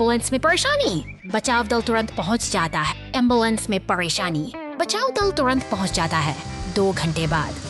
Ambulance में परेशानी। बचाव दल तुरंत पहुंच जाता है। एम्बुलेंस में परेशानी। बचाव दल तुरंत पहुंच जाता है। 2 घंटे बाद।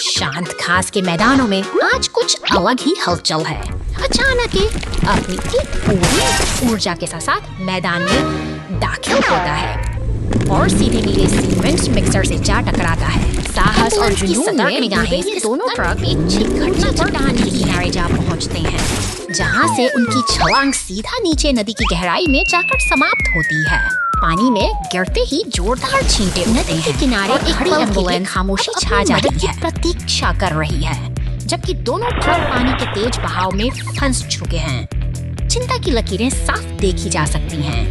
शांत घास के मैदानों में आज कुछ अलग ही हलचल है। अचानक अपनी पूरी ऊर्जा के साथ मैदान में दाखिल होता है और सीधे नीले सीमेंट मिक्सर से जा टकराता है। साहस और जुनून में निगाहें ये दोनों ट्रक एक चट्टान के किनारे जा पहुंचते हैं, जहां से उनकी छलांग सीधा नीचे नदी की गहराई में जाकर समाप्त होती है। पानी में गिरते ही जोरदार छींटे उठते हैं। किनारे एक खड़ी एम्बुलेंस खामोशी छा जाती है, प्रतीक्षा कर रही है, जबकि दोनों ट्रक पानी के तेज बहाव में फंस चुके हैं। चिंता की लकीरें साफ देखी जा सकती हैं,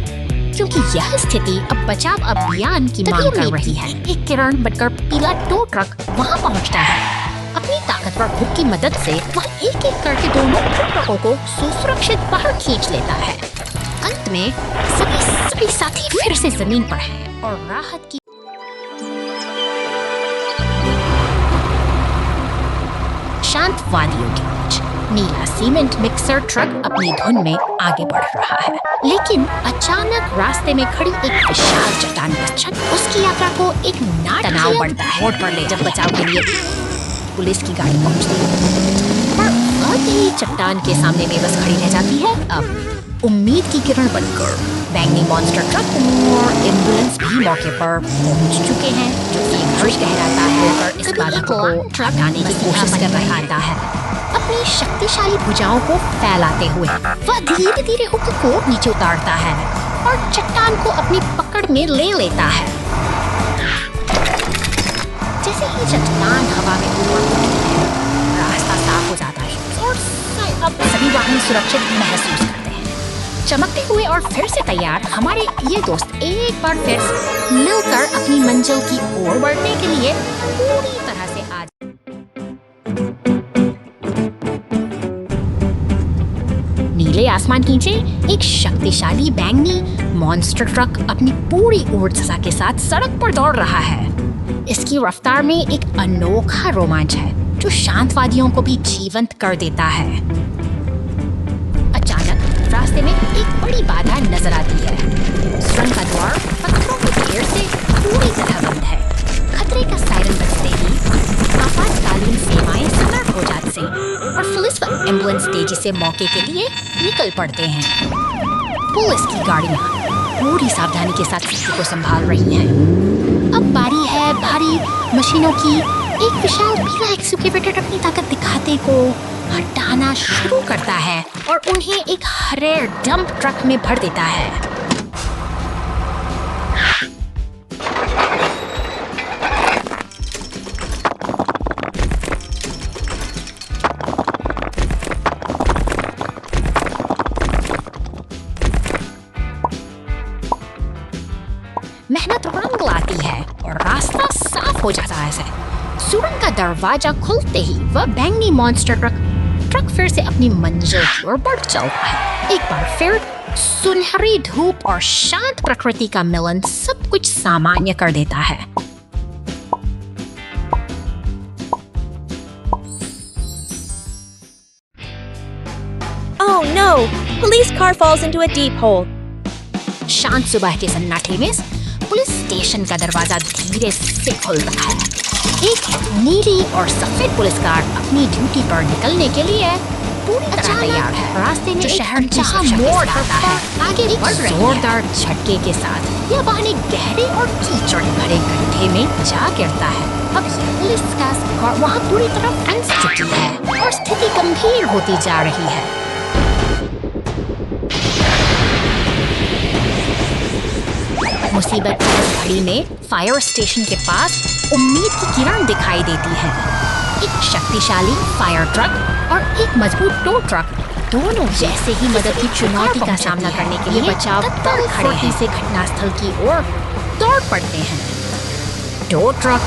क्योंकि यह स्थिति अब बचाव अभियान की मांग कर रही है। एक किरण बनकर पीला टो ट्रक वहां पहुंचता है। अपनी ताकतवर हुक की मदद से वह एक-एक करके दोनों ट्रकों को सुरक्षित बाहर खींच लेता है। अंत में सभी साथी फिर से जमीन पर हैं और राहत की शांत वादियों के बीच नीला सीमेंट मिक्सर ट्रक अपनी धुन में आगे बढ़ रहा है। लेकिन अचानक रास्ते में खड़ी एक विशाल चट्टान पश्चात उसकी यात्रा को एक तनाव बढ़ता है। मोड़ पर ले जब बचाव के लिए पुलिस की गाड़ी पहुंचती है, पर आधी चट्टान के सामने बेबस खड़ी रह जाती है। अब उम्मीद की किरण बनकर बैंगनी मॉन्स्टर ट्रक और एम्बुलेंस भी मौके पर पहुंच चुके हैं, जो एक घड़ी कहराता है और इस बाधा को हटाने की कोशिश कर रहा है। अपनी शक्तिशाली भुजाओं को फैलाते हुए वह धीरे धीरे हुक को नीचे उतारता है और चट्टान को अपनी पकड़ में ले लेता है। जैसे ही चट्टान हवा में उड़ती है, रास्ता साफ हो जाता है और अब सभी वाहन सुरक्षित महसूस करते हैं। चमकते हुए और फिर से तैयार हमारे ये दोस्त एक बार फिर मिलकर अपनी मंजिल की ओर बढ़ने के लिए पूरी तरह से आज नीले आसमान के नीचे एक शक्तिशाली बैंगनी मॉन्स्टर ट्रक अपनी पूरी ऊर्जा के साथ सड़क पर दौड़ रहा है। इसकी रफ्तार में एक अनोखा रोमांच है जो शांत वादियों को भी जीवंत कर देता है। अचानक रास्ते में एक बड़ी बाधा नजर आती है। सुरंग का द्वार पत्थरों के ढेर से पूरी तरह बंद है। खतरे का सायरन बजते ही आपातकालीन सेवाएं सतर्क हो जाती हैं और पुलिस व एम्बुलेंस तेजी से मौके के लिए निकल पड़ते हैं। पुलिस की गाड़ियां पूरी सावधानी के साथ स्थिति को संभाल रही हैं। अब बारी है भारी मशीनों की। एक विशाल पीला एक्सकेवेटर अपनी ताकत दिखाते को हटाना शुरू करता है और उन्हें एक हरे डंप ट्रक में भर देता है। मेहनत रंग लाती है और रास्ता साफ हो जाता है। सुरंग का दरवाजा खुलते ही वह बैंगनी मॉन्स्टर ट्रक फिर से अपनी मंजिल की ओर बढ़ चलता है। एक बार फिर सुनहरी धूप और शांत प्रकृति का मिलन सब कुछ सामान्य कर देता है। Oh no! Police car falls into a deep hole. शांत सुबह के सन्नाटे में पुलिस स्टेशन का दरवाजा धीरे से खुलता है। एक नीली और सफेद पुलिस कार अपनी ड्यूटी पर निकलने के लिए पूरी तरह तैयार है। रास्ते में शहर जहां मोड़ आता है, आगे एक जोरदार झटके के साथ यह वाहन एक गहरे और कीचड़ भरे गड्ढे में जा गिरता है। अब पुलिस का कार वहां पूरी तरह फंस चुकी है और स्थिति गंभीर होती जा रही है। मुसीबत की इस घड़ी में फायर स्टेशन के पास उम्मीद की किरण दिखाई देती है। एक शक्तिशाली फायर ट्रक और एक मजबूत टो ट्रक दोनों जैसे ही मदद की चुनौती का सामना करने के लिए बचाव दल खड़े ही से घटनास्थल की ओर दौड़ पड़ते हैं। टो ट्रक,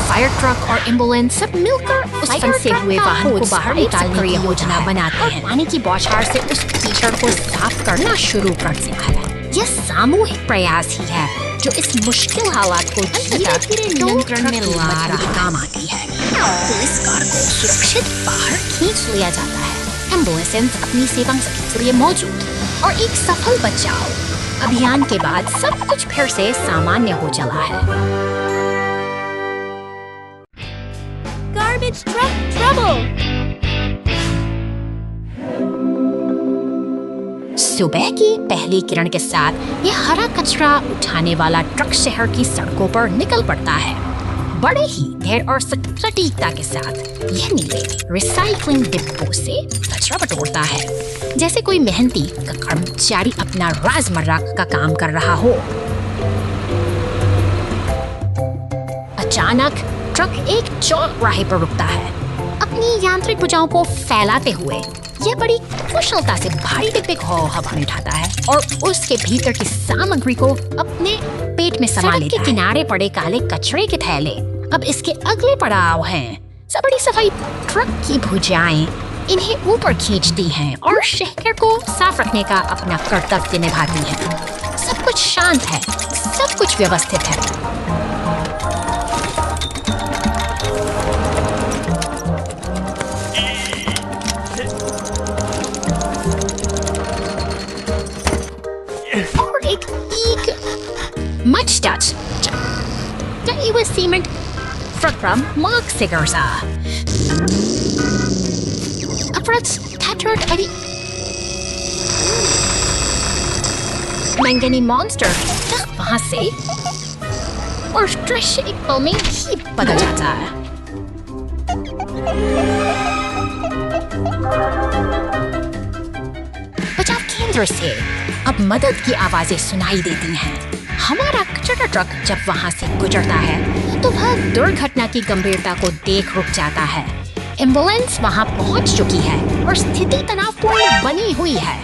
फायर ट्रक और एम्बुलेंस सब मिलकर उस फंसे हुए वाहन को बाहर निकालने की योजना बनाते हैं। पानी की बौछार से उस कीचड़ को साफ करना शुरू कर देता है। यह सामूहिक प्रयास ही है जो इस मुश्किल हालात को धीरे-धीरे नियंत्रण में ला रहा काम आती है। पुलिस कार को सुरक्षित बाहर खींच लिया जाता है। एम्बुलेंस अपनी सेवा के लिए मौजूद और एक सफल बचाव अभियान के बाद सब कुछ फिर से सामान्य हो चला है। Garbage truck trouble! सुबह की पहली किरण के साथ यह हरा कचरा उठाने वाला ट्रक शहर की सड़कों पर निकल पड़ता है। बड़े ही धैर्य और सटीकता के साथ यह नीले रिसाइकलिंग डिब्बों से कचरा बटोरता है, जैसे कोई मेहनती कर्मचारी अपना रोजमर्रा का काम कर रहा हो। अचानक ट्रक एक चौराहे पर रुकता है। अपनी यांत्रिक भुजाओं को फैलाते हुए यह बड़ी कुशलता से भारी डिब्बे को हवा में उठाता है और उसके भीतर की सामग्री को अपने पेट में समा लेता है। के किनारे पड़े काले कचरे के थैले अब इसके अगले पड़ाव हैं। सब बड़ी सफाई ट्रक की भुजाएं इन्हें ऊपर खींचती हैं और शहर को साफ रखने का अपना कर्तव्य निभाती हैं। सब कुछ शांत है, सब कुछ व्यवस्थित है। Much touch. Der US-Siemens Programm mag Sigarza. Afrats tattered Eddie. Mangani monster. वहाँ से और दृश्य एक पल में ही बदल जाता है। बचाव केंद्र से अब मदद की आवाजें सुनाई देती हैं। हमारा कचरा ट्रक जब वहाँ से गुजरता है तो वह दुर्घटना की गंभीरता को देख रुक जाता है। एम्बुलेंस वहाँ पहुँच चुकी है और स्थिति तनावपूर्ण बनी हुई है।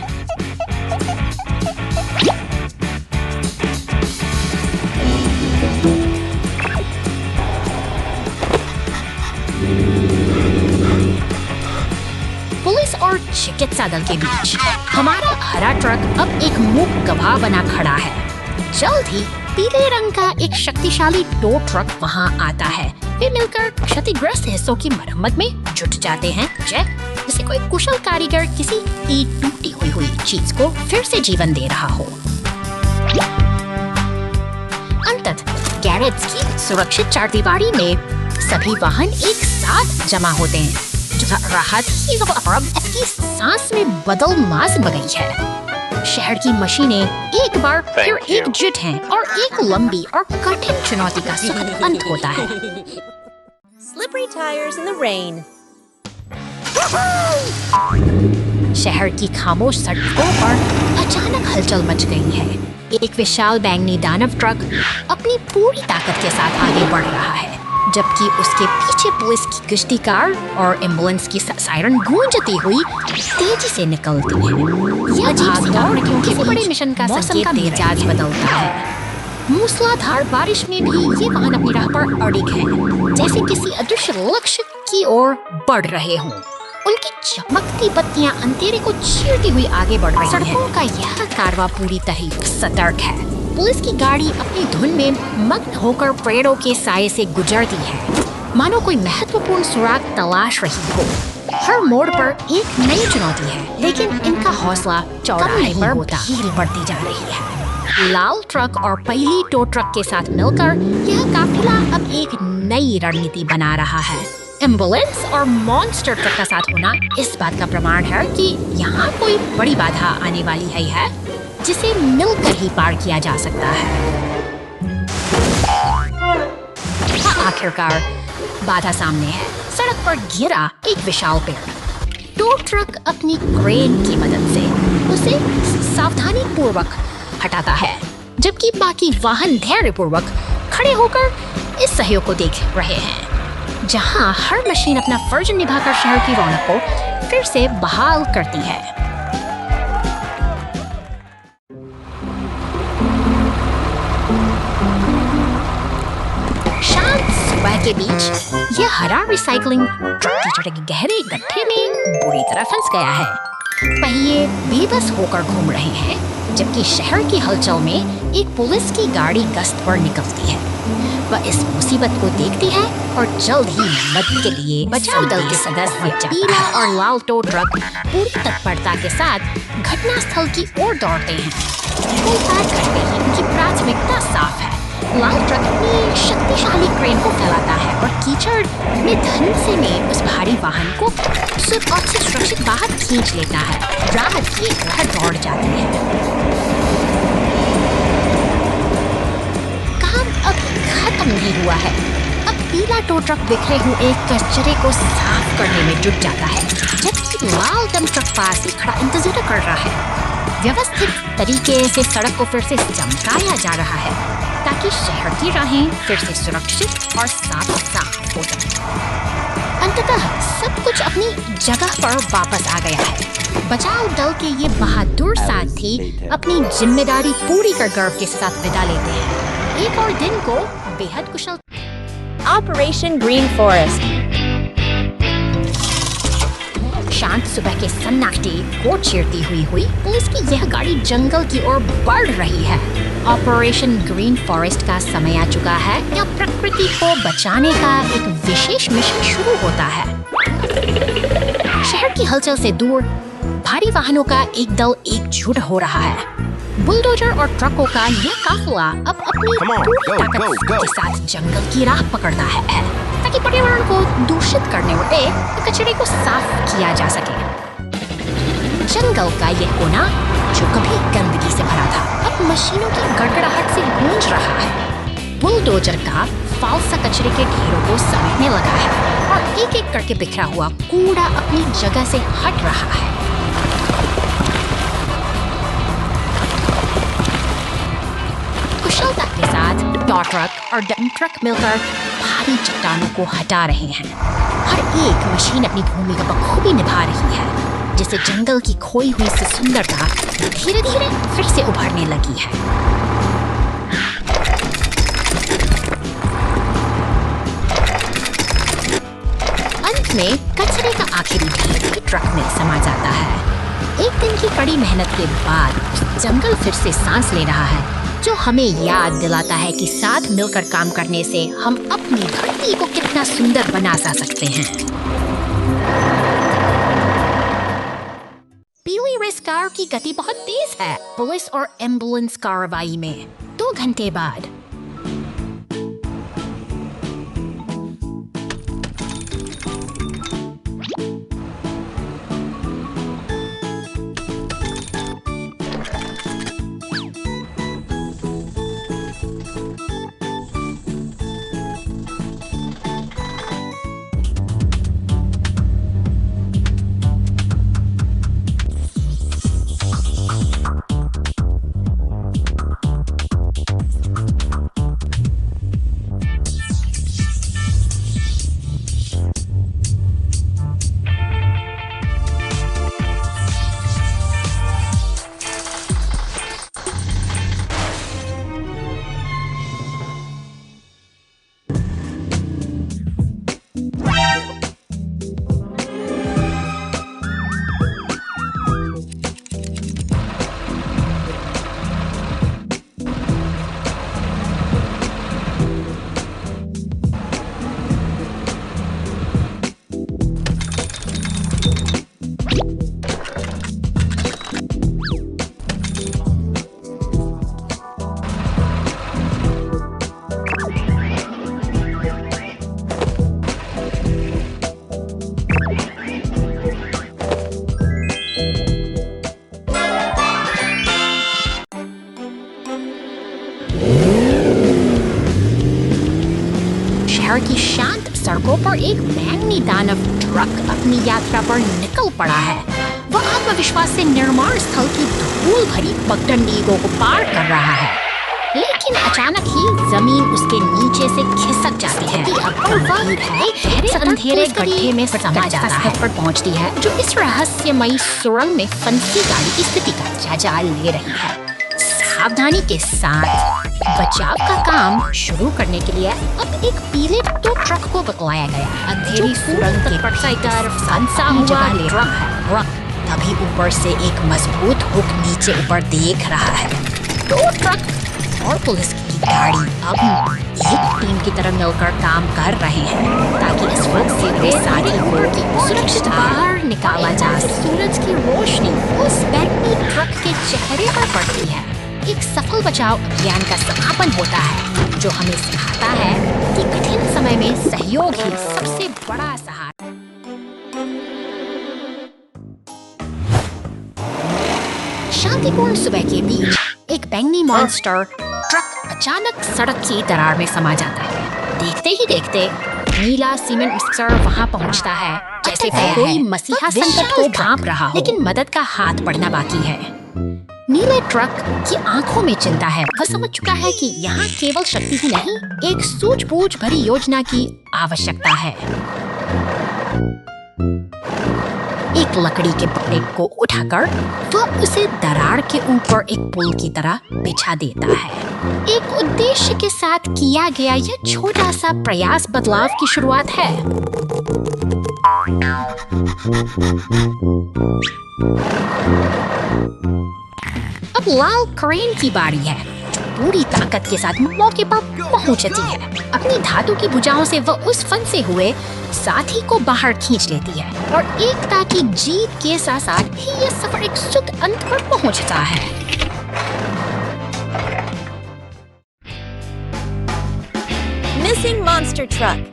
पुलिस और चिकित्सा दल के बीच हमारा हरा ट्रक अब एक मूक गवाह बना खड़ा है। जल्द ही पीले रंग का एक शक्तिशाली टो ट्रक वहां आता है। वे मिलकर क्षतिग्रस्त हिस्सों की मरम्मत में जुट जाते हैं, जैसे कोई कुशल कारीगर किसी टूटी हुई चीज को फिर से जीवन दे रहा हो। अंततः गैरेज की सुरक्षित चारदीवारी में सभी वाहन एक साथ जमा होते हैं। राहत की सांस में बदल मास बगई है। शहर की मशीनें एक बार फिर एकजुट हैं और एक लंबी और कठिन चुनौती का सुखद अंत होता है। Slippery tires in the rain. शहर की खामोश सड़कों पर अचानक हलचल मच गई है। एक विशाल बैंगनी दानव ट्रक अपनी पूरी ताकत के साथ आगे बढ़ रहा है, जबकि उसके पीछे पुलिस की गश्ती कार और एम्बुलेंस की सायरन गूंजती हुई तेजी से निकलती है। यह भागदौड़ क्योंकि बड़े मिशन का संकेत मिजाज बदलता है। मूसलाधार बारिश में भी ये वाहन अपनी राह पर अड़िग हैं, जैसे किसी अदृश्य लक्ष्य की ओर बढ़ रहे हों। उनकी चमकती बत्तियां अंधेरे को चीरती हुई आगे बढ़ रही हैं। सड़कों का यह कारवां पूरी तरह सतर्क है। पुलिस की गाड़ी अपनी धुन में मग्न होकर पेड़ों के साये से गुजरती है, मानो कोई महत्वपूर्ण सुराग तलाश रही हो। हर मोड़ पर एक नई चुनौती है, लेकिन इनका हौसला चौराहे पर भीड़ बढ़ती जा रही है। लाल ट्रक और पहली टो ट्रक के साथ मिलकर यह काफिला अब एक नई रणनीति बना रहा है। एम्बुलेंस और मॉन्स्टर ट्रक का साथ होना इस बात का प्रमाण है कि यहाँ कोई बड़ी बाधा आने वाली है जिसे मिलकर ही पार किया जा सकता है। आखिरकार बाधा सामने है। सड़क पर गिरा एक विशाल पेड़। टो ट्रक अपनी क्रेन की मदद से उसे सावधानी पूर्वक हटाता है, जबकि बाकी वाहन धैर्यपूर्वक खड़े होकर इस सहयोग को देख रहे हैं, जहां हर मशीन अपना फर्ज निभाकर शहर की रौनक को फिर से बहाल करती है। शांत सुबह के बीच यह हरा रिसाइकलिंग ट्रक कीचड़ के गहरे गड्ढे में बुरी तरह फंस गया है। पहिए बेबस होकर घूम रहे हैं, जबकि शहर की हलचल में एक पुलिस की गाड़ी गश्त पर निकलती है। वह इस मुसीबत को देखती है और जल्द ही मदद के लिए बचाव दल के सदस्य पीला और लाल टो ट्रक पूरी तत्परता के साथ घटनास्थल की ओर दौड़ते हैं। कई बार करते ही उनकी प्राथमिकता साफ है। लाल ट्रक अपनी शक्तिशाली क्रेन को फैलाता है और कीचड़ में धंसे में उस भारी वाहन को सुरक्षित बाहर खींच लेता है। राहत की लहर दौड़ जाती है। काम अब खत्म नहीं हुआ है। अब पीला टो ट्रक बिखरे हुए कचरे को साफ करने में जुट जाता है, जबकि लाल डंप ट्रक पास ही खड़ा इंतजार कर रहा है। व्यवस्थित तरीके से सड़क को फिर से चमकाया जा रहा है ताकि शहर की राहें फिर से सुरक्षित और साफ हो जाए। अंततः सब कुछ अपनी जगह पर वापस आ गया है। बचाव दल के ये बहादुर साथी अपनी जिम्मेदारी पूरी कर गर्व के साथ विदा लेते हैं। एक और दिन को बेहद कुशल। Operation Green Forest. शांत सुबह के सन्नाटे को चीरती हुई पुलिस की यह गाड़ी जंगल की ओर बढ़ रही है। ऑपरेशन ग्रीन फॉरेस्ट का समय आ चुका है। या प्रकृति को बचाने का एक विशेष मिशन शुरू होता है। शहर की हलचल से दूर भारी वाहनों का एक दल एकजुट हो रहा है। बुलडोजर और ट्रकों का यह काफिला अब अपनी पूरी ताकत के साथ जंगल की राह पकड़ता है ताकि पर्यावरण को दूषित करने वाले कचरे को साफ किया जा सके। जंगल का यह कोना जो कभी गंदगी से भरा था, अब मशीनों की गड़गड़ाहट से गूंज रहा है। बुलडोजर का फालसा कचरे के ढेरों को समेटने लगा है और एक एक करके बिखरा हुआ कूड़ा अपनी जगह से हट रहा है। कुशलता के साथ टो ट्रक और डंप ट्रक मिलकर भारी चट्टानों को हटा रहे हैं। हर एक मशीन अपनी भूमिका बखूबी निभा रही है, जिससे जंगल की खोई हुई सी सुंदरता धीरे धीरे फिर से उभरने लगी है। अंत में कचरे का आखिरी ढेर भी ट्रक में समा जाता है। एक दिन की कड़ी मेहनत के बाद जंगल फिर से सांस ले रहा है, जो हमें याद दिलाता है कि साथ मिलकर काम करने से हम अपनी धरती को कितना सुंदर बना सकते हैं। पीली रेस कार की गति बहुत तेज है। पुलिस और एम्बुलेंस कार्रवाई में 2 घंटे बाद शहर की शांत सड़कों पर एक बैंगनी दानव ट्रक अपनी यात्रा पर निकल पड़ा है। वह आत्मविश्वास से निर्माण स्थल की धूल भरी पगडंडियों को पार कर रहा है, लेकिन अचानक ही जमीन उसके नीचे से खिसक जाती है और वह एक गहरे अंधेरे गड्ढे में समा जाता है पर पहुंचती है, जो इस रहस्यमयी सुरंग में फंसी गाड़ी की स्थिति का जायजा ले रही है। सावधानी के साथ बचाव का काम शुरू करने के लिए अब एक पीले तो ट्रक को बतलाया गया, अंधेरी सुरंग के तरफ फंसा हुआ ट्रक है। तभी ऊपर से एक मजबूत हुक नीचे ऊपर देख रहा है। तो ट्रक और पुलिस की गाड़ी अब एक टीम की तरह मिलकर काम कर रहे हैं ताकि इस वक्त से वे सारी लोगों की सुरक्षित बाहर निकाला जा सके। सूरज की रोशनी उस बैंगनी ट्रक के चेहरे पर पड़ती है। एक सफल बचाव अभियान का समापन होता है, जो हमें सिखाता है कि कठिन समय में सहयोग ही सबसे बड़ा सहारा। शांतिपूर्ण सुबह के बीच एक बैंगनी मॉन्स्टर ट्रक अचानक सड़क की दरार में समा जाता है। देखते ही देखते नीला सीमेंट मिक्सर वहां पहुंचता है, जैसे कोई मसीहा संकट को भांप रहा हो, लेकिन मदद का हाथ बढ़ना बाकी है। नीले ट्रक की आंखों में चिंता है। वह समझ चुका है कि यहाँ केवल शक्ति ही नहीं, एक सूझबूझ भरी योजना की आवश्यकता है। एक लकड़ी के पट्टे को उठाकर वह उसे दरार के ऊपर एक पुल की तरह बिछा देता है। एक उद्देश्य के साथ किया गया यह छोटा सा प्रयास बदलाव की शुरुआत है। अब लाल क्रेन की बारी है, जो पूरी ताकत के साथ मौके पर पहुंचती है। अपनी धातु की भुजाओं से वह उस फंसे हुए साथी को बाहर खींच लेती है और एकता की जीत के साथ साथ ही यह सफर एक सुख अंत पर पहुंचता है। Missing monster truck.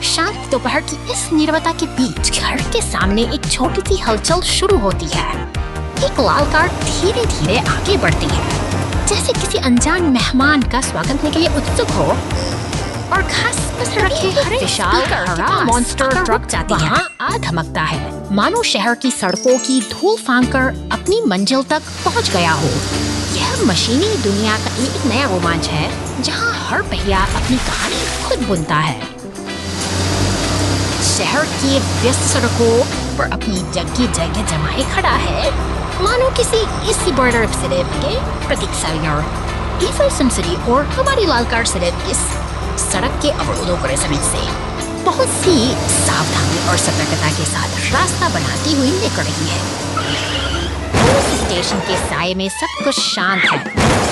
शांत दोपहर की इस नीरवता के बीच घर के सामने एक छोटी सी हलचल शुरू होती है। एक लाल कार धीरे धीरे आगे बढ़ती है, जैसे किसी अनजान मेहमान का स्वागत करने के लिए उत्सुक हो, और घास पर रखे हरे विशाल हरा मॉन्स्टर ट्रक जाती है। आ धमकता है, मानो शहर की सड़कों की धूल फांककर अपनी मंजिल तक पहुंच गया हो। यह मशीनी दुनिया का एक नया रोमांच है, जहां हर पहिया अपनी कहानी खुद बुनता है। शहर की व्यस्त सड़कों पर अपनी जगह जमाए खड़ा है, मानो किसी इसी बॉर्डर के प्रतीक्षालय। एफएसएम सिटी और हमारी लाल कार सिर्फ इस सड़क के अवरोधों पर से बहुत सी सावधानी और सतर्कता के साथ रास्ता बनाती हुई निकल रही है। पुलिस स्टेशन के साये में सब कुछ शांत है,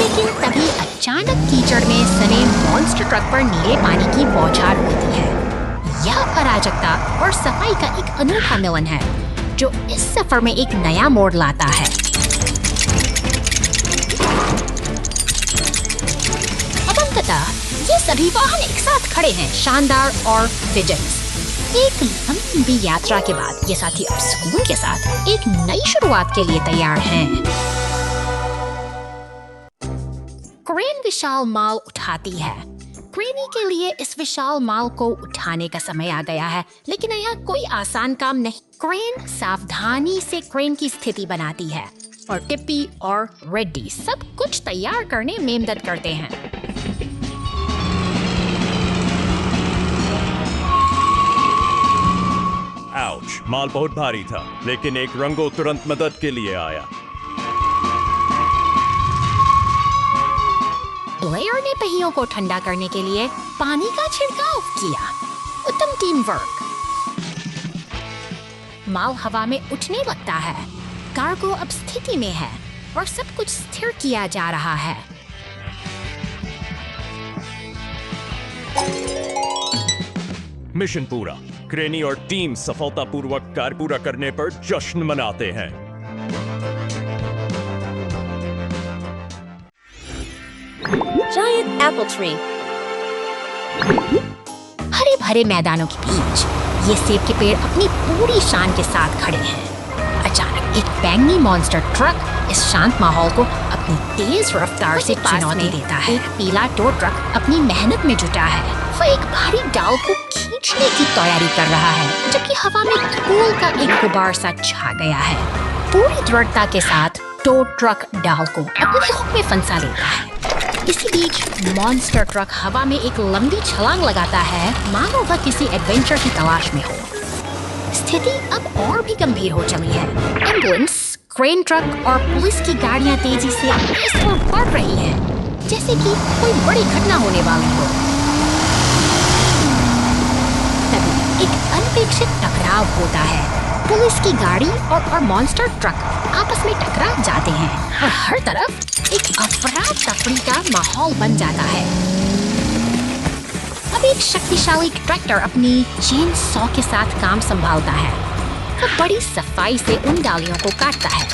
लेकिन तभी अचानक कीचड़ में सने मॉन्स्टर ट्रक पर नीले पानी की बौछार होती है। यह अराजकता और सफाई का एक अनूठा मिलन है, जो इस सफर में एक नया मोड़ लाता है। अब अंततः ये सभी वाहन एक साथ खड़े हैं, शानदार और विजयी। एक लंबी यात्रा के बाद ये साथी अब सुकून के साथ एक नई शुरुआत के लिए तैयार हैं। क्रेन विशाल माल उठाती है। क्रेनी के लिए इस विशाल माल को उठाने का समय आ गया है, लेकिन यह कोई आसान काम नहीं। क्रेन सावधानी से क्रेन की स्थिति बनाती है और टिप्पी और रेड्डी सब कुछ तैयार करने में मदद करते हैं। आउच, माल बहुत भारी था, लेकिन एक रंगो तुरंत मदद के लिए आया। ब्लेयर ने पहियों को ठंडा करने के लिए पानी का छिड़काव किया। उत्तम टीम वर्क। माल हवा में उठने लगता है, कार्गो अब स्थिति में है और सब कुछ स्थिर किया जा रहा है। मिशन पूरा। क्रेनी और टीम सफलतापूर्वक कार्य पूरा करने पर जश्न मनाते हैं। Giant apple tree. हरे भरे मैदानों के बीच ये सेब के पेड़ अपनी पूरी शान के साथ खड़े हैं। अचानक एक बैंगनी मॉन्स्टर ट्रक इस शांत माहौल को अपनी तेज रफ्तार से चुनौती देता है। एक पीला टो ट्रक अपनी मेहनत में जुटा है। वो एक भारी डाल को खींचने की तैयारी कर रहा है, जबकि हवा में धूल का एक गुबार सा छा गया है। पूरी दृढ़ता के साथ टो ट्रक डाल को अपने हुक में फंसा लेता है। इसी बीच मॉन्स्टर ट्रक हवा में एक लंबी छलांग लगाता है, मानो वह किसी एडवेंचर की तलाश में हो। स्थिति अब और भी गंभीर हो चली है। एम्बुलेंस, क्रेन ट्रक और पुलिस की गाड़ियां तेजी से इस ओर बढ़ रही हैं, जैसे कि कोई बड़ी घटना होने वाली हो। तभी एक अनपेक्षित टकराव होता है। पुलिस की गाड़ी और मॉन्स्टर ट्रक आपस में टकरा जाते हैं और हर तरफ एक अफरा तफरी का माहौल बन जाता है। अब एक शक्तिशाली ट्रैक्टर अपनी चेन सॉ के साथ काम संभालता है। वह बड़ी सफाई से उन डालियों को काटता है,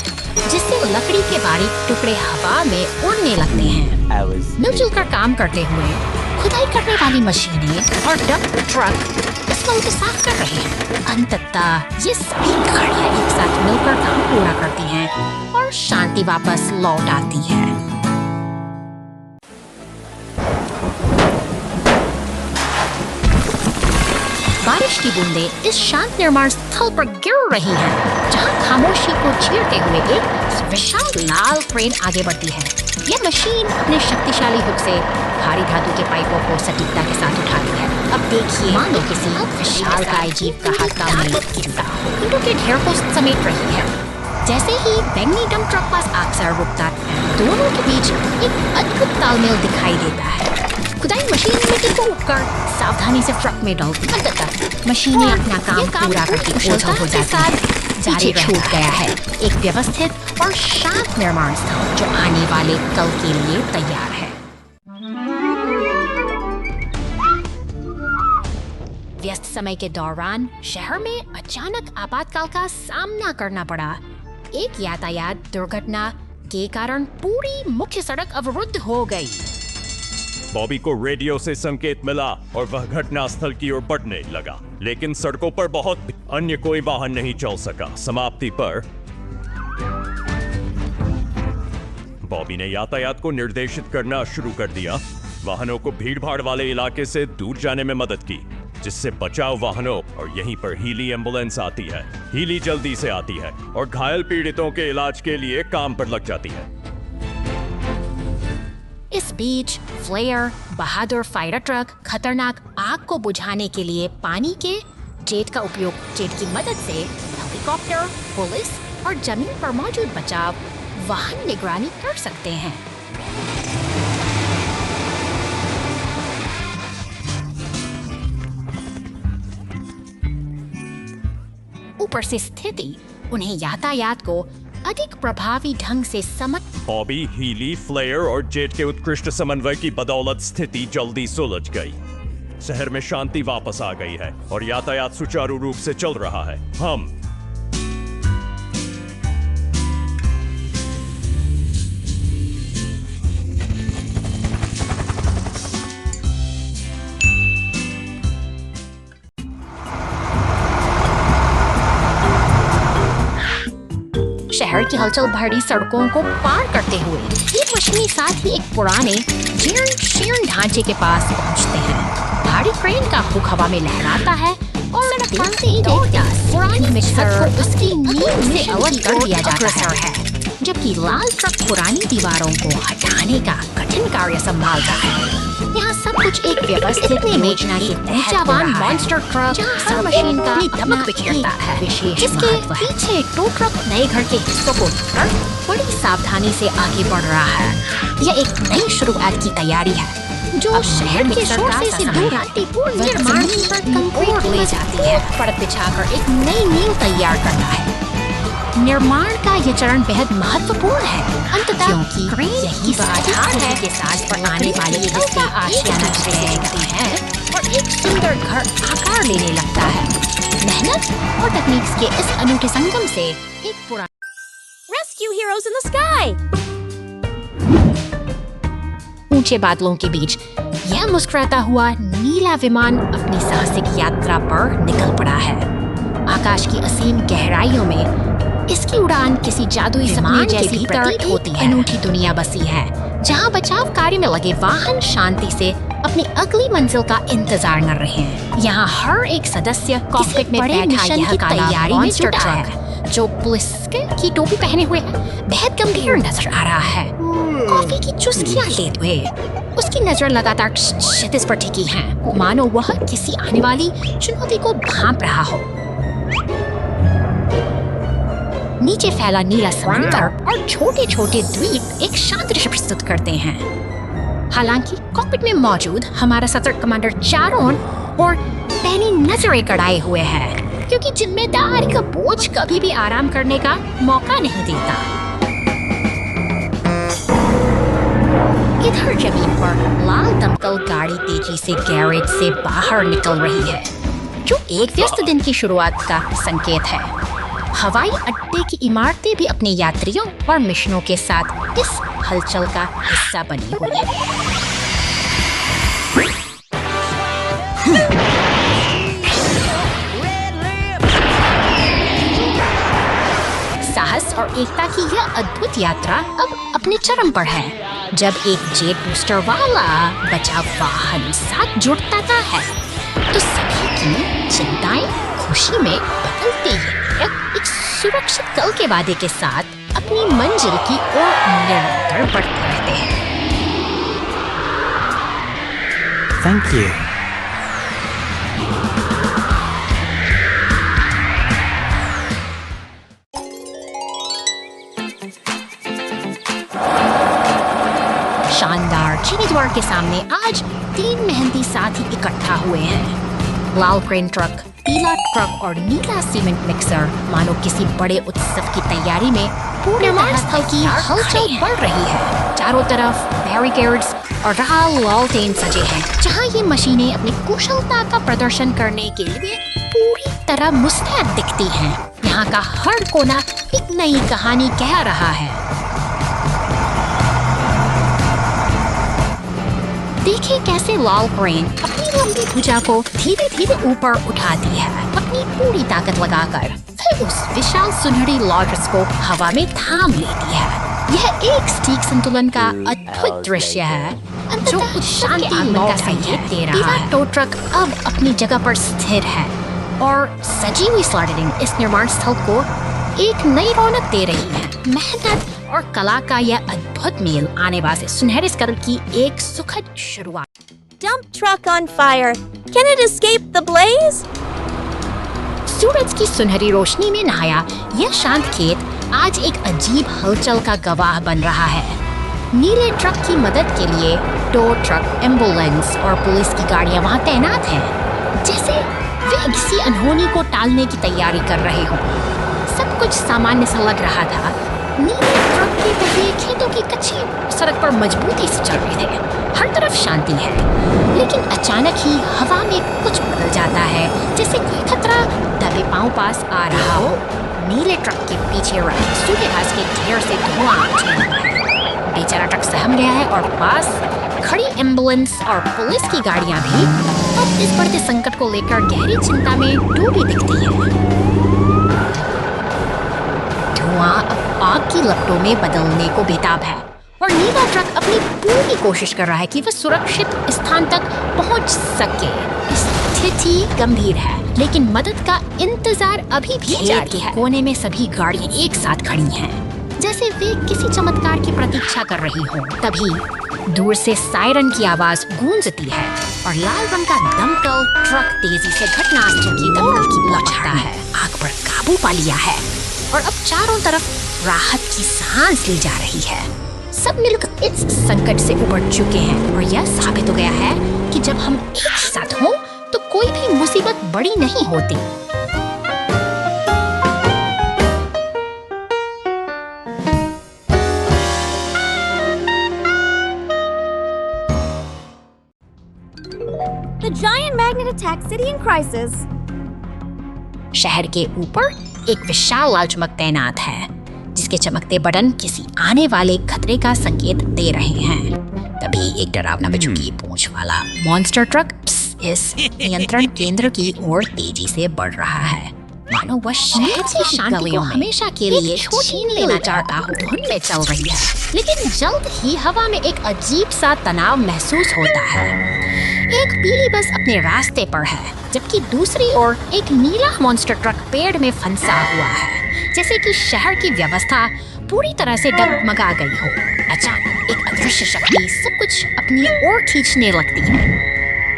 जिससे लकड़ी के बारीक टुकड़े हवा में उड़ने लगते हैं। मिलजुल कर काम करते हुए खुदाई करने वाली मशीनें और डंप ट्रक इस वक्त को साफ कर रहे हैं। अंततः ये सभी गाड़ियां एक साथ मिलकर काम पूरा करती हैं और शांति वापस लौट आती है। बारिश की बूंदें इस शांत निर्माण स्थल पर गिर रही हैं, जहां खामोशी को चीरते हुए एक विशाल लाल क्रेन आगे बढ़ती है। यह मशीन अपने शक्तिशाली हुक से भारी धातु के पाइपों को सटीकता के साथ उठाती है। अब देखिए, मानो किसी विशाल काय जीव का हाथ काम में जुटा हो, ईंटों के ढेर को समेट रही है। जैसे ही बैंगनी डंप ट्रक पास आकर रुकता है, दोनों के बीच एक अद्भुत तालमेल दिखाई देता है। खुदाई मशीन मिट्टी को उठकर सावधानी से ट्रक में डालती है। अंततः मशीनें अपना काम पूरा करके ओझल हो जाती है। जारी छूट गया है एक व्यवस्थित और शांत निर्माण स्थल, जो आने वाले कल के लिए तैयार है। व्यस्त समय के दौरान शहर में अचानक आपातकाल का सामना करना पड़ा। एक यातायात दुर्घटना के कारण पूरी मुख्य सड़क अवरुद्ध हो गई। बॉबी को रेडियो से संकेत मिला और वह घटना स्थल की ओर बढ़ने लगा, लेकिन सड़कों पर बहुत अन्य कोई वाहन नहीं चल सका। समाप्ति पर बॉबी ने यातायात को निर्देशित करना शुरू कर दिया। वाहनों को भीड़भाड़ वाले इलाके से दूर जाने में मदद की, जिससे बचाव वाहनों और यहीं पर हीली एम्बुलेंस आती है। हीली जल्दी से आती है और घायल पीड़ितों के इलाज के लिए काम पर लग जाती है। इस बीच फ्लेयर, बहादुर फायर ट्रक खतरनाक आग को बुझाने के लिए पानी के जेट का उपयोग जेट की मदद से हेलीकॉप्टर, पुलिस और जमीन पर मौजूद बचाव वाहन निगरानी कर सकते हैं। ऊपर से स्थिति उन्हें यातायात को अधिक प्रभावी ढंग से समझ। बॉबी, हीली, फ्लेयर और जेट के उत्कृष्ट समन्वय की बदौलत स्थिति जल्दी सुलझ गई। शहर में शांति वापस आ गई है और यातायात सुचारू रूप से चल रहा है। हम शहर की हलचल भरी सड़कों को पार करते हुए एक मशीनी साथ ही एक पुराने जीर्ण ढांचे के पास पहुंचते हैं। भारी क्रेन का हुक हवा में लहराता है और देखते ही देखते पुरानी मिक्सर को उसकी नींव से अलग कर दिया जाता है, जबकि लाल ट्रक पुरानी दीवारों को हटाने का कठिन कार्य संभालता है। यहाँ सब कुछ एक व्यवस्थित योजना के ऊर्जावान मॉन्स्टर ट्रक हर मशीन का धमक बिखेरता है, जिसके पीछे टो ट्रक नए घर के हिस्सों को उठाकर बड़ी सावधानी से आगे बढ़ रहा है। यह एक नई शुरुआत की तैयारी है, जो शहर के शोर से दूर शांतिपूर्ण निर्माण पर कंक्रीट ले जाती है, परत बिछाकर एक नई नींव तैयार करता है। निर्माण का यह चरण बेहद महत्वपूर्ण है, अंततः क्योंकि यही आधार है के साथ पर आने वाले रिश्ते आशियाना देखते हैं और एक सुंदर घर आकार लेने लगता है। मेहनत और तकनीक के इस अनूठे संगम से एक पुराना Rescue heroes in the sky! ऊंचे बादलों के बीच यह मुस्कुराता हुआ नीला विमान अपनी साहसिक यात्रा पर निकल पड़ा है। आकाश की असीम गहराइयों में इसकी उड़ान किसी जादुई सपने जैसी प्रतीत होती है। अनूठी दुनिया बसी है जहाँ बचाव कार्य में लगे वाहन शांति से अपनी अगली मंजिल का इंतजार कर रहे हैं। यहाँ हर एक सदस्य कॉकपिट में बैठा यह तैयारी में जुटा है, जो पुलिस की टोपी पहने हुए बेहद गंभीर नजर आ रहा है। कॉफी की चुस्कियां लेते हुए उसकी नजर लगातार क्षितिज पर टिकी है, मानो वह किसी आने वाली चुनौती को भांप रहा हो। नीचे फैला नीला समुद्र और छोटे छोटे द्वीप एक शांत दृश्य प्रस्तुत करते हैं। हालांकि कॉकपिट में मौजूद हमारा सतर्क कमांडर चारों ओर पैनी नजरें कड़ाए हुए है, क्योंकि जिम्मेदारी का बोझ कभी भी आराम करने का मौका नहीं देता। इधर जमीन पर लाल दमकल गाड़ी तेजी से गैरेज से बाहर निकल रही है, जो एक व्यस्त दिन की शुरुआत का संकेत है। हवाई अड्डे की इमारतें भी अपने यात्रियों और मिशनों के साथ इस हलचल का हिस्सा बनी हुई है। साहस और एकता की यह अद्भुत यात्रा अब अपने चरम पर है, जब एक जेट बूस्टर वाला बचाव वाहन साथ जुड़ता है तो सभी की चिंताएं खुशी में बदलती है। एक सुरक्षित कल के वादे के साथ अपनी मंजिल की ओर निरंतर बढ़ते रहते हैं। Thank you. शानदार चीनी द्वार के सामने आज 3 मेहनती साथी इकट्ठा हुए हैं। लाल क्रेन ट्रक, पीला ट्रक और नीला सीमेंट मिक्सर मानो किसी बड़े उत्सव की तैयारी में पूरे निर्माण स्थल की हलचल बढ़ रही है। चारों तरफ बैरिकेड्स और लालटेन सजे हैं, जहां ये मशीनें अपनी कुशलता का प्रदर्शन करने के लिए पूरी तरह मुस्तैद दिखती हैं। यहाँ का हर कोना एक नई कहानी कह रहा है। देखिए कैसे लाल क्रेन अपनी लंबी भुजा को धीरे धीरे ऊपर उठाती है, अपनी पूरी ताकत लगाकर फिर उस विशाल सुनहरी लॉन्च को हवा में थाम लेती है। यह एक सटीक संतुलन का अद्भुत दृश्य है, जो शांति का संकेत दे रहा है। टो ट्रक अब अपनी जगह पर स्थिर है और सजी हुई स्लाइडिंग इस निर्माण स्थल को एक नई रौनक दे रही है। मेहनत और कला का यह अद्भुत मेल आने वाले सुनहरे स्कल की एक सुखद शुरुआत। Dump truck on fire. Can it escape the blaze? सूरज की सुनहरी रोशनी में नहाया यह शांत खेत आज एक अजीब हलचल का गवाह बन रहा है। नीले ट्रक की मदद के लिए टो ट्रक, एम्बुलेंस और पुलिस की गाड़ियां वहां तैनात हैं, जैसे वे किसी अनहोनी को टालने की तैयारी कर रहे हों। सब कुछ सामान्य सा लग रहा था। नीले ट्रक के पहिए खेतों की कच्ची सड़क पर मजबूती से चल रहे थे। हर तरफ शांति है, लेकिन अचानक ही हवा में कुछ बदल जाता है, जैसे कोई खतरा दबे पांव पास आ रहा हो। नीले ट्रक के पीछे रखे सूखे घास के ढेर से धुआं उठने लगा है। बेचारा ट्रक सहम गया है और पास खड़ी एम्बुलेंस और पुलिस की गाड़ियां भी अब इस बढ़ते संकट को लेकर गहरी चिंता में डूबी दिखती हैं। धुआं अब आग की लपटों में बदलने को बेताब है और नीला ट्रक अपनी पूरी कोशिश कर रहा है कि वह सुरक्षित स्थान तक पहुंच सके। स्थिति गंभीर है, लेकिन मदद का इंतजार अभी भी जारी है। कोने में सभी गाड़ियां एक साथ खड़ी हैं, जैसे वे किसी चमत्कार की प्रतीक्षा कर रही हों। तभी दूर से सायरन की आवाज गूंजती है और लाल रंग का दमकल ट्रक तेजी से घटनास्थल की ओर लपकता है। आग पर काबू पा लिया है और अब चारों तरफ राहत की सांस ली जा रही है। सब मिलकर इस संकट से उबर चुके हैं और यह साबित हो गया है कि जब हम एक साथ हों तो कोई भी मुसीबत बड़ी नहीं होती। The giant magnet attacks city in crisis. शहर के ऊपर एक विशाल लाल चमक तैनात है, जिसके चमकते बटन किसी आने वाले खतरे का संकेत दे रहे हैं। तभी एक डरावना बिच्छू पूंछ वाला मॉन्स्टर ट्रक इस नियंत्रण केंद्र की ओर तेजी से बढ़ रहा है। मानो वह शहर की शांति को हमेशा के लिए छीन लेना चाहता हो धुन में चल रही है। लेकिन जल्द ही हवा में एक अजीब सा तनाव महसूस होता है। एक पीली बस अपने रास्ते पर है, जबकि दूसरी ओर एक नीला मॉन्स्टर ट्रक पेड़ में फंसा हुआ है, जैसे कि शहर की व्यवस्था पूरी तरह से डगमगा गई हो। अचानक एक अदृश्य शक्ति सब कुछ अपनी ओर खींचने लगती है।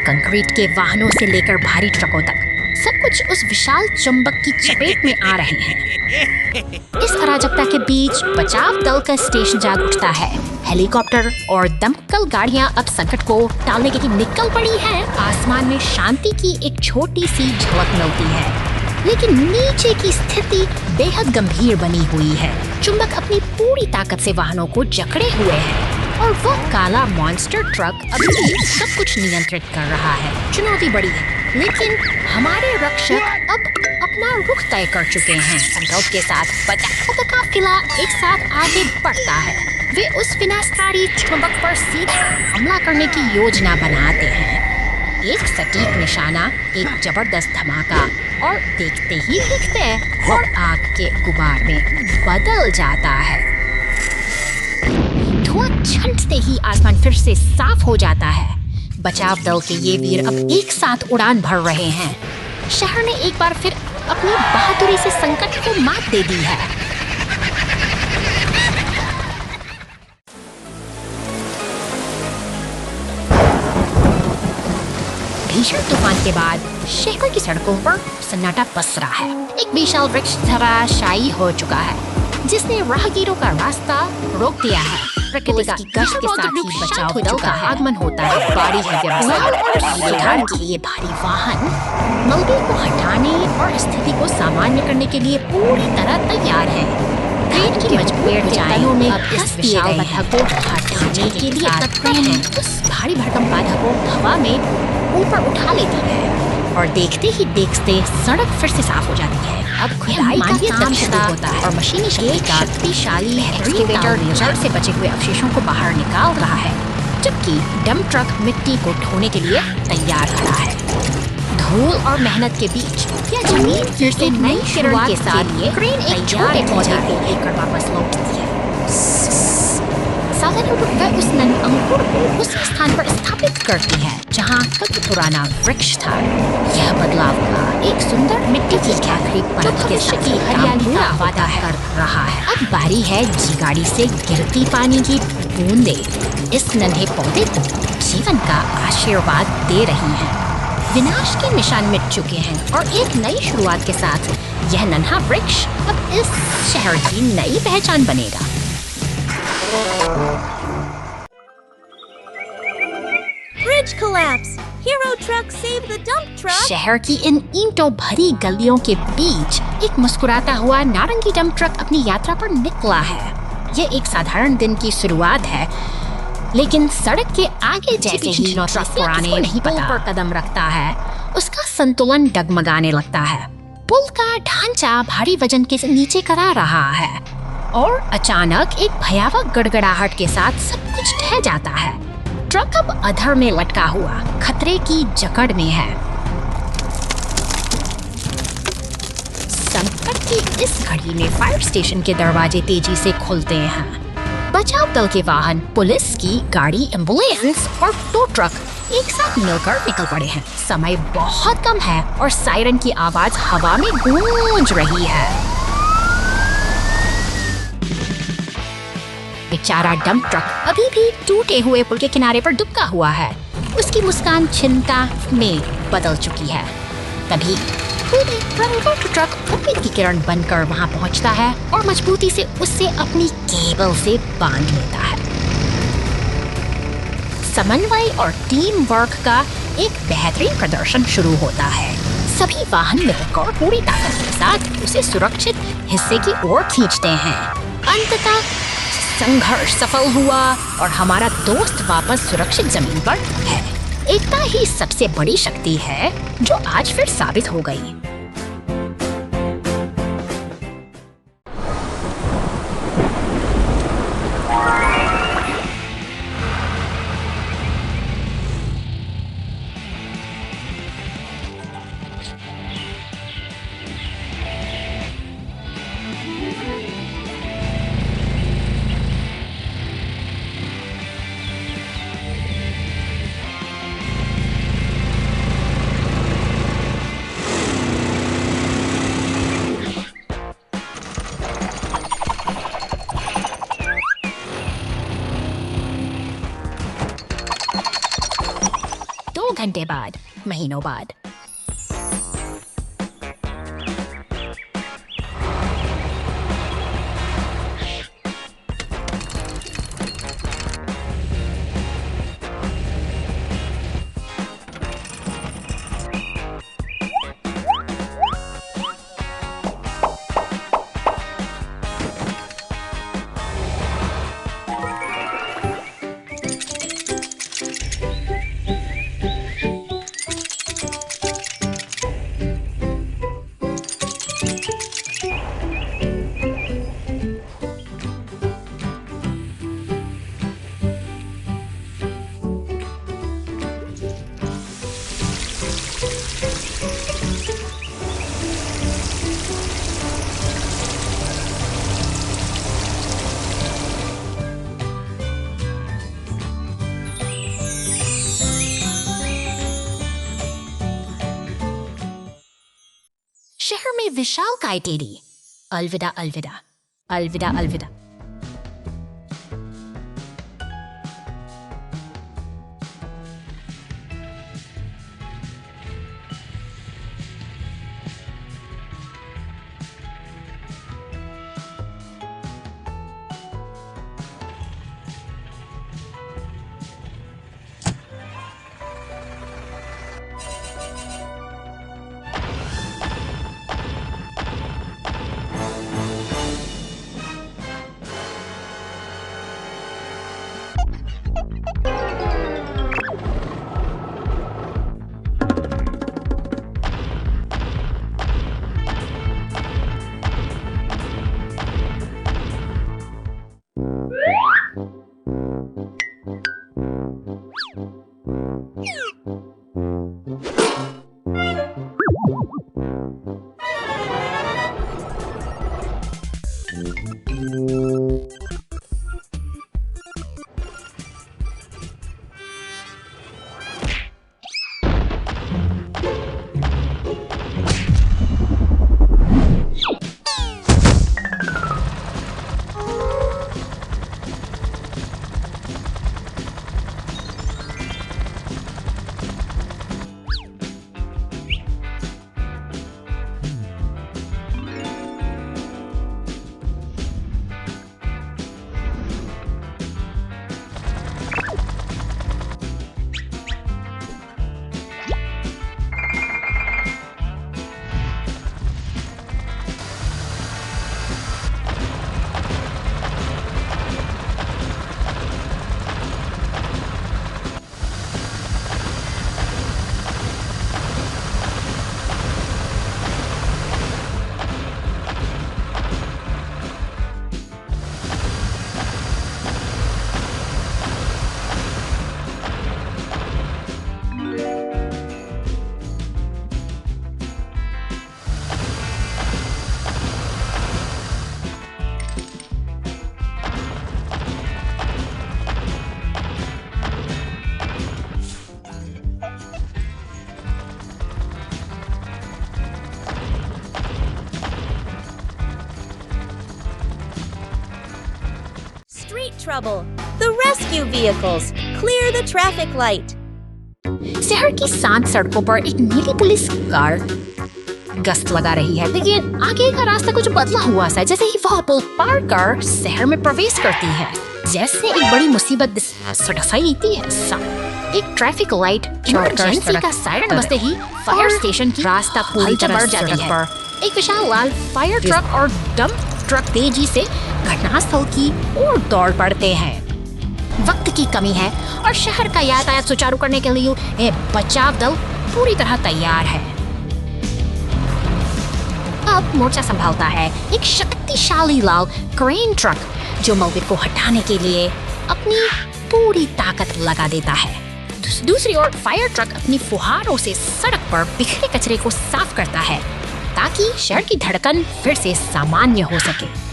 कंक्रीट के वाहनों से लेकर भारी ट्रकों तक सब कुछ उस विशाल चुंबक की चपेट में आ रहे हैं। इस अराजकता के बीच बचाव दल का स्टेशन जाग उठता है। हेलीकॉप्टर और दमकल गाड़ियां अब संकट को टालने के लिए निकल पड़ी हैं। आसमान में शांति की एक छोटी सी झलक मिलती है, लेकिन नीचे की स्थिति बेहद गंभीर बनी हुई है। चुंबक अपनी पूरी ताकत से वाहनों को जकड़े हुए है और वह काला मॉन्स्टर ट्रक अभी भी सब कुछ नियंत्रित कर रहा है। चुनौती बड़ी है, लेकिन हमारे रक्षक अब अपना रुख तय कर चुके हैं। संकल्प के साथ बचाव का काफिला एक साथ आगे बढ़ता है। वे उस विनाशकारी चुंबक पर सीधा हमला करने की योजना बनाते हैं। एक सटीक निशाना, एक जबरदस्त धमाका और देखते और आग के गुबार में बदल जाता है। धुआं छंटते ही आसमान फिर से साफ हो जाता है। बचाव दल के ये वीर अब एक साथ उड़ान भर रहे हैं। शहर ने एक बार फिर अपनी बहादुरी से संकट को मात दे दी है। भीषण तूफान के बाद शहर की सड़कों पर सन्नाटा पसरा है। एक विशाल वृक्ष धराशायी हो चुका है, जिसने राहगीरों का रास्ता रोक दिया है। प्रकृति की गश्त के साथ ही बचाव दल का आगमन होता है। बारिश की व्यवस्था सुधार के लिए भारी वाहन मलबे को हटाने और स्थिति को सामान्य करने के लिए पूरी तरह तैयार है। ट्रेन की मजबूत जालों में अब इस विशाल बाधा को हटाने के लिए तत्पर हैं। उस भारी भरकम बाधा को हवा में ऊपर उठा लेती है और देखते ही देखते सड़क फिर से साफ हो जाती है। अब खुदाई का काम शुरू होता है और मशीनी शक्तिशाली एक्सकेवेटर जड़ से बचे हुए अवशेषों को बाहर निकाल रहा है, जबकि डंप ट्रक मिट्टी को ढोने के लिए तैयार खड़ा है। धूल और मेहनत के बीच यह जमीन फिर से नई शुरुआत के साथ क्रेन एक छोटे पौधे को लेकर वापस लौटती है। सावधानीपूर्वक वह उस नन्हे अंकुर को उस स्थान पर स्थापित करती है जहाँ कभी पुराना वृक्ष था। यह बदलाव का एक सुंदर मिट्टी की खाखरी परत के साथ हरियाली का वादा कर रहा है। अब बारी है गाड़ी से गिरती पानी की बूंदें इस नन्हे पौधे को जीवन का आशीर्वाद दे रही हैं। विनाश के निशान मिट चुके हैं और एक नई शुरुआत के साथ यह नन्हा वृक्ष अब इस शहर की नई पहचान बनेगा। Bridge collapse. Hero truck save the dump truck. शहर की इन ईंटों भरी गलियों के बीच एक मुस्कुराता हुआ नारंगी डंप ट्रक अपनी यात्रा पर निकला है। यह एक साधारण दिन की शुरुआत है, लेकिन सड़क के आगे जैसे ही ट्रक पुराने पुल पर कदम रखता है, उसका संतुलन डगमगाने लगता है। पुल का ढांचा भारी वजन के नीचे करा रहा है और अचानक एक भयावह गड़गड़ाहट के साथ सब कुछ ढह जाता है। ट्रक अब अधर में लटका हुआ खतरे की जकड़ में है। संकट की इस घड़ी में फायर स्टेशन के दरवाजे तेजी से खुलते हैं। बचाव दल के वाहन, पुलिस की गाड़ी, एम्बुलेंस और टो ट्रक एक साथ मिलकर निकल पड़े हैं। समय बहुत कम है और सायरन की आवाज हवा में गूंज रही है। बेचारा डंप ट्रक अभी भी टूटे हुए पुल के किनारे पर दुबका हुआ है। उसकी मुस्कान चिंता में बदल चुकी है। तभी ट्रक उम्मीद की किरण बनकर वहां पहुंचता है और मजबूती से उससे अपनी केबल से बांध लेता है। समन्वय और टीम वर्क का एक बेहतरीन प्रदर्शन शुरू होता है। सभी वाहन मिलकर पूरी ताकत के साथ उसे सुरक्षित हिस्से की ओर खींचते हैं। अंततः संघर्ष सफल हुआ और हमारा दोस्त वापस सुरक्षित जमीन पर है। एकता ही सबसे बड़ी शक्ति है जो आज फिर साबित हो गई। 2 घंटे बाद, महीनों बाद। शहर में विशालकाय डेयरी। अलविदा अलविदा, अलविदा अलविदा। Trouble. The rescue vehicles. Clear the traffic light. शहर की शांत सड़कों पर एक नीली पुलिस कार गश्त लगा रही है, लेकिन आगे का रास्ता कुछ बदला हुआ सा। जैसे ही वह पुल पार कर शहर में प्रवेश करती है, जैसे एक बड़ी मुसीबत सड़साई देती है। एक ट्रैफिक लाइट इमरजेंसी का सायरन बजते ही फायर स्टेशन की रास्ता पूरी तरह बढ़ जाती है। एक विशाल लाल फायर ट्रक और डंप ट्रक तेजी से घटनास्थल की ओर दौड़ पड़ते हैं। वक्त की कमी है और शहर का यातायात सुचारू करने के लिए ये बचाव दल पूरी तरह तैयार है। अब मोर्चा संभालता है एक शक्तिशाली लाल क्रेन ट्रक, जो मलबे को हटाने के लिए अपनी पूरी ताकत लगा देता है। दूसरी ओर फायर ट्रक अपनी फुहारों से सड़क पर बिखरे कचरे को साफ करता है, ताकि शहर की धड़कन फिर से सामान्य हो सके।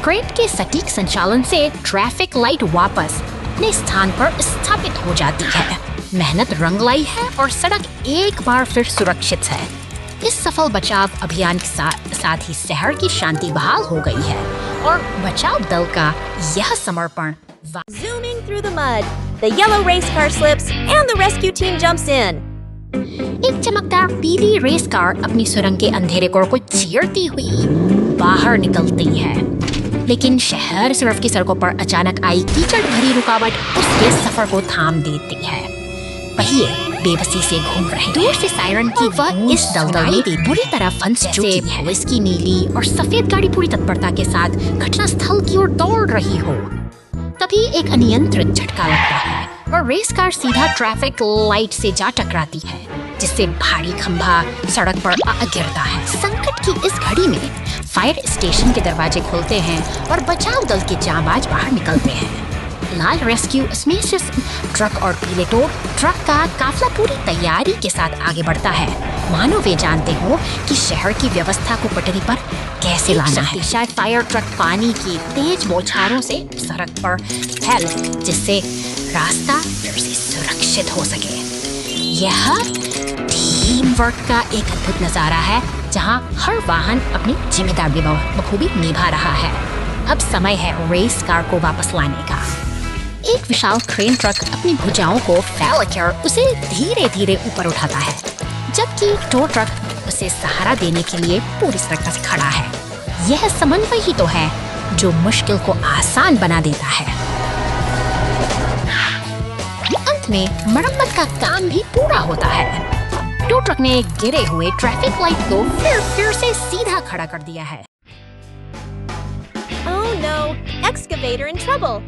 क्रेन के सटीक संचालन से ट्रैफिक लाइट वापस अपने स्थान पर स्थापित हो जाती है। मेहनत रंग लाई है और सड़क एक बार फिर सुरक्षित है। इस सफल बचाव अभियान के साथ ही शहर की शांति बहाल हो गई है और बचाव दल का यह समर्पण Zooming through the mud, the yellow race car slips and the rescue team jumps in. एक चमकदार पीली रेस कार अपनी सुरंग के अंधेरे कोण को चीरती हुई बाहर निकलती है, लेकिन शहर सिर्फ की सड़कों पर अचानक आई कीचड़ भरी रुकावट उसके सफर को थाम देती है। पहिए बेबसी से घूम रहे, दूर से सायरन की वह इस दलदल में बुरी तरह फंस चुकी है। पुलिस की नीली और सफेद गाड़ी पूरी तत्परता के साथ घटनास्थल की ओर दौड़ रही हो, तभी एक अनियंत्रित झटका लगता है और रेस कार सीधा ट्रैफिक लाइट से जा टकराती है, जिससे भारी खंभा सड़क पर आ गिरता है। संकट की इस घड़ी में फायर स्टेशन के दरवाजे खुलते हैं और बचाव दल के जांबाज बाहर निकलते हैं। लाल रेस्क्यू ट्रक और पीले टो ट्रक का काफिला पूरी तैयारी के साथ आगे बढ़ता है, मानो वे जानते हो कि शहर की व्यवस्था को पटरी पर कैसे लाना है। शायद फायर ट्रक पानी की तेज बौछारों से सड़क पर फैल, जिससे रास्ता फिर से सुरक्षित हो सके। यह टीम वर्क का एक अद्भुत नजारा है, जहां हर वाहन अपनी जिम्मेदारी बखूबी निभा रहा है। अब समय है रेस कार को वापस लाने का। एक विशाल क्रेन ट्रक अपनी भुजाओं को फैलाकर उसे धीरे धीरे ऊपर उठाता है, जबकि टो ट्रक उसे सहारा देने के लिए पूरी तरह से खड़ा है। यह समन्वय ही तो है जो मुश्किल को आसान बना देता है। अंत में मरम्मत का काम भी पूरा होता है। टो ट्रक ने गिरे हुए ट्रैफिक लाइट को फिर से सीधा खड़ा कर दिया है। Oh no, excavator in trouble.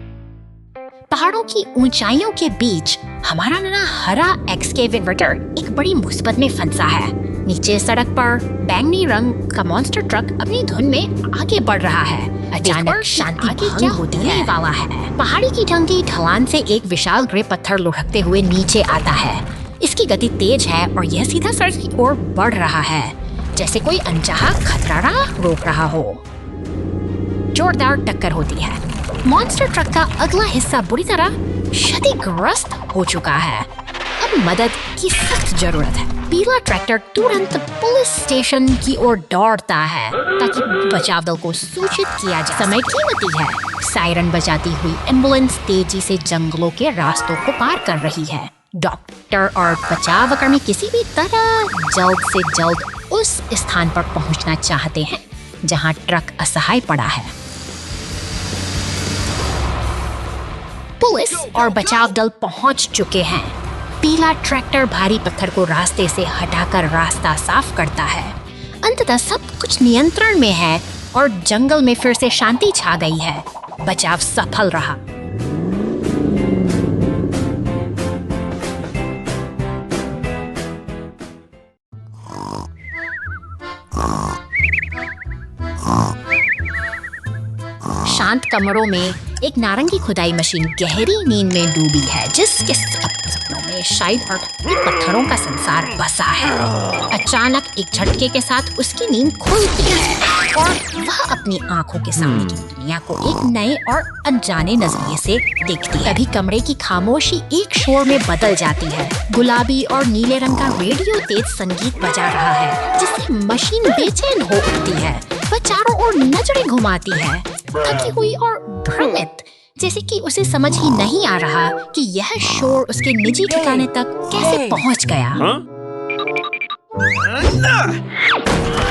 पहाड़ों की ऊंचाइयों के बीच हमारा नया हरा एक्सकेवेटर एक बड़ी मुसीबत में फंसा है। नीचे सड़क पर बैंगनी रंग का मॉन्स्टर ट्रक अपनी धुन में आगे बढ़ रहा है। अचानक शांति भंग होने वाला है। पहाड़ी की ढंगी ढलान से एक विशाल ग्रे पत्थर लुढ़कते हुए नीचे आता है। इसकी गति तेज है और यह सीधा सड़क की ओर बढ़ रहा है, जैसे कोई अनचाहा खतरा रोक रहा हो। जोरदार टक्कर होती है। मॉन्स्टर ट्रक का अगला हिस्सा बुरी तरह क्षतिग्रस्त हो चुका है। अब मदद की सख्त जरूरत है। पीला ट्रैक्टर तुरंत पुलिस स्टेशन की ओर दौड़ता है ताकि बचाव दल को सूचित किया जाए। समय कीमती है। सायरन बजाती हुई एम्बुलेंस तेजी से जंगलों के रास्तों को पार कर रही है। डॉक्टर और बचाव कर्मी किसी भी तरह जल्द से जल्द उस स्थान पर पहुंचना चाहते हैं जहां ट्रक असहाय पड़ा है। पुलिस और बचाव दल पहुंच चुके हैं। पीला ट्रैक्टर भारी पत्थर को रास्ते से हटाकर रास्ता साफ करता है। अंततः सब कुछ नियंत्रण में है और जंगल में फिर से शांति छा गई है। बचाव सफल रहा। शांत कमरों में एक नारंगी खुदाई मशीन गहरी नींद में डूबी है, जिसके सपनों में शायद पत्थरों का संसार बसा है। अचानक एक झटके के साथ उसकी नींद खुलती है और वह अपनी आंखों के सामने की दुनिया को एक नए और अनजाने नजरिए से देखती है। तभी कमरे की खामोशी एक शोर में बदल जाती है। गुलाबी और नीले रंग का रेडियो तेज संगीत बजा रहा है, जिससे मशीन बेचैन हो उठती है। वह चारों ओर नजरें घुमाती है, थकी हुई और भ्रमित, जैसे कि उसे समझ ही नहीं आ रहा कि यह शोर उसके निजी ठिकाने तक कैसे पहुंच गया।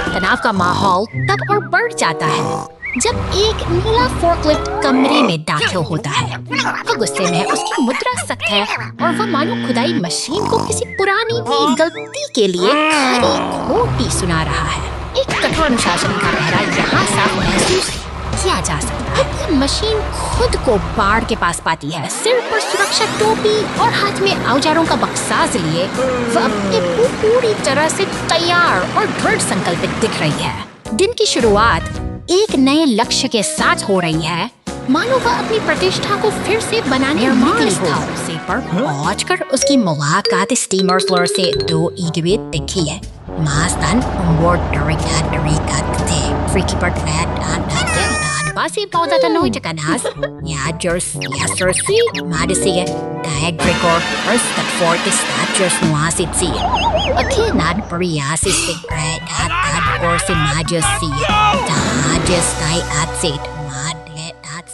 तनाव का माहौल तब और बढ़ जाता है जब एक नीला फोर्कलिफ्ट कमरे में दाखिल होता है। वह गुस्से में है, उसकी मुद्रा सख्त है और वह मानो खुदाई मशीन को किसी पुरानी गलती के लिए खरी खोटी सुना रहा है। एक कठोर अनुशासन का पहरा यहाँ साफ महसूस किया जा सकता है। मशीन खुद को बाढ़ के पास पाती है। सिर पर सुरक्षा टोपी और हाथ में औजारों का बक्साज लिए वह अपनी पूरी तरह से तैयार और दृढ़ संकल्पित दिख रही है। दिन की शुरुआत एक नए लक्ष्य के साथ हो रही है, मानो वह अपनी प्रतिष्ठा को फिर से बनाने निकली हो। से पर पहुंचकर उसकी मुलाकात स्टीमर फ्लोर से 2 ईडवे दिखी है। Mas dan umur dari freaky bird base pautatanoy kanas, yadjers yasersi, madisiye, diagricor, that fortis natures nuasitsi. Akinad pariasis sigret at orsi majesi, tajes tai atsit, madlet at.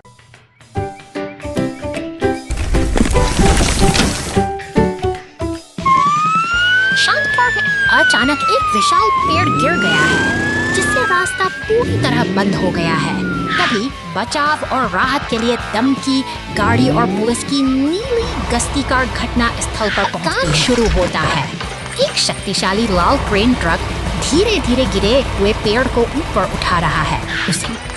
शांत पार्क में अचानक एक विशाल पेड़ गिर गया है, जिससे रास्ता पूरी तरह बंद हो गया है। तभी बचाव और राहत के लिए दम की गाड़ी और पुलिस की नीली गश्ती कार घटना स्थल पर पहुंचना शुरू होता है। एक शक्तिशाली लाल क्रेन ट्रक धीरे धीरे गिरे हुए पेड़ को ऊपर उठा रहा है।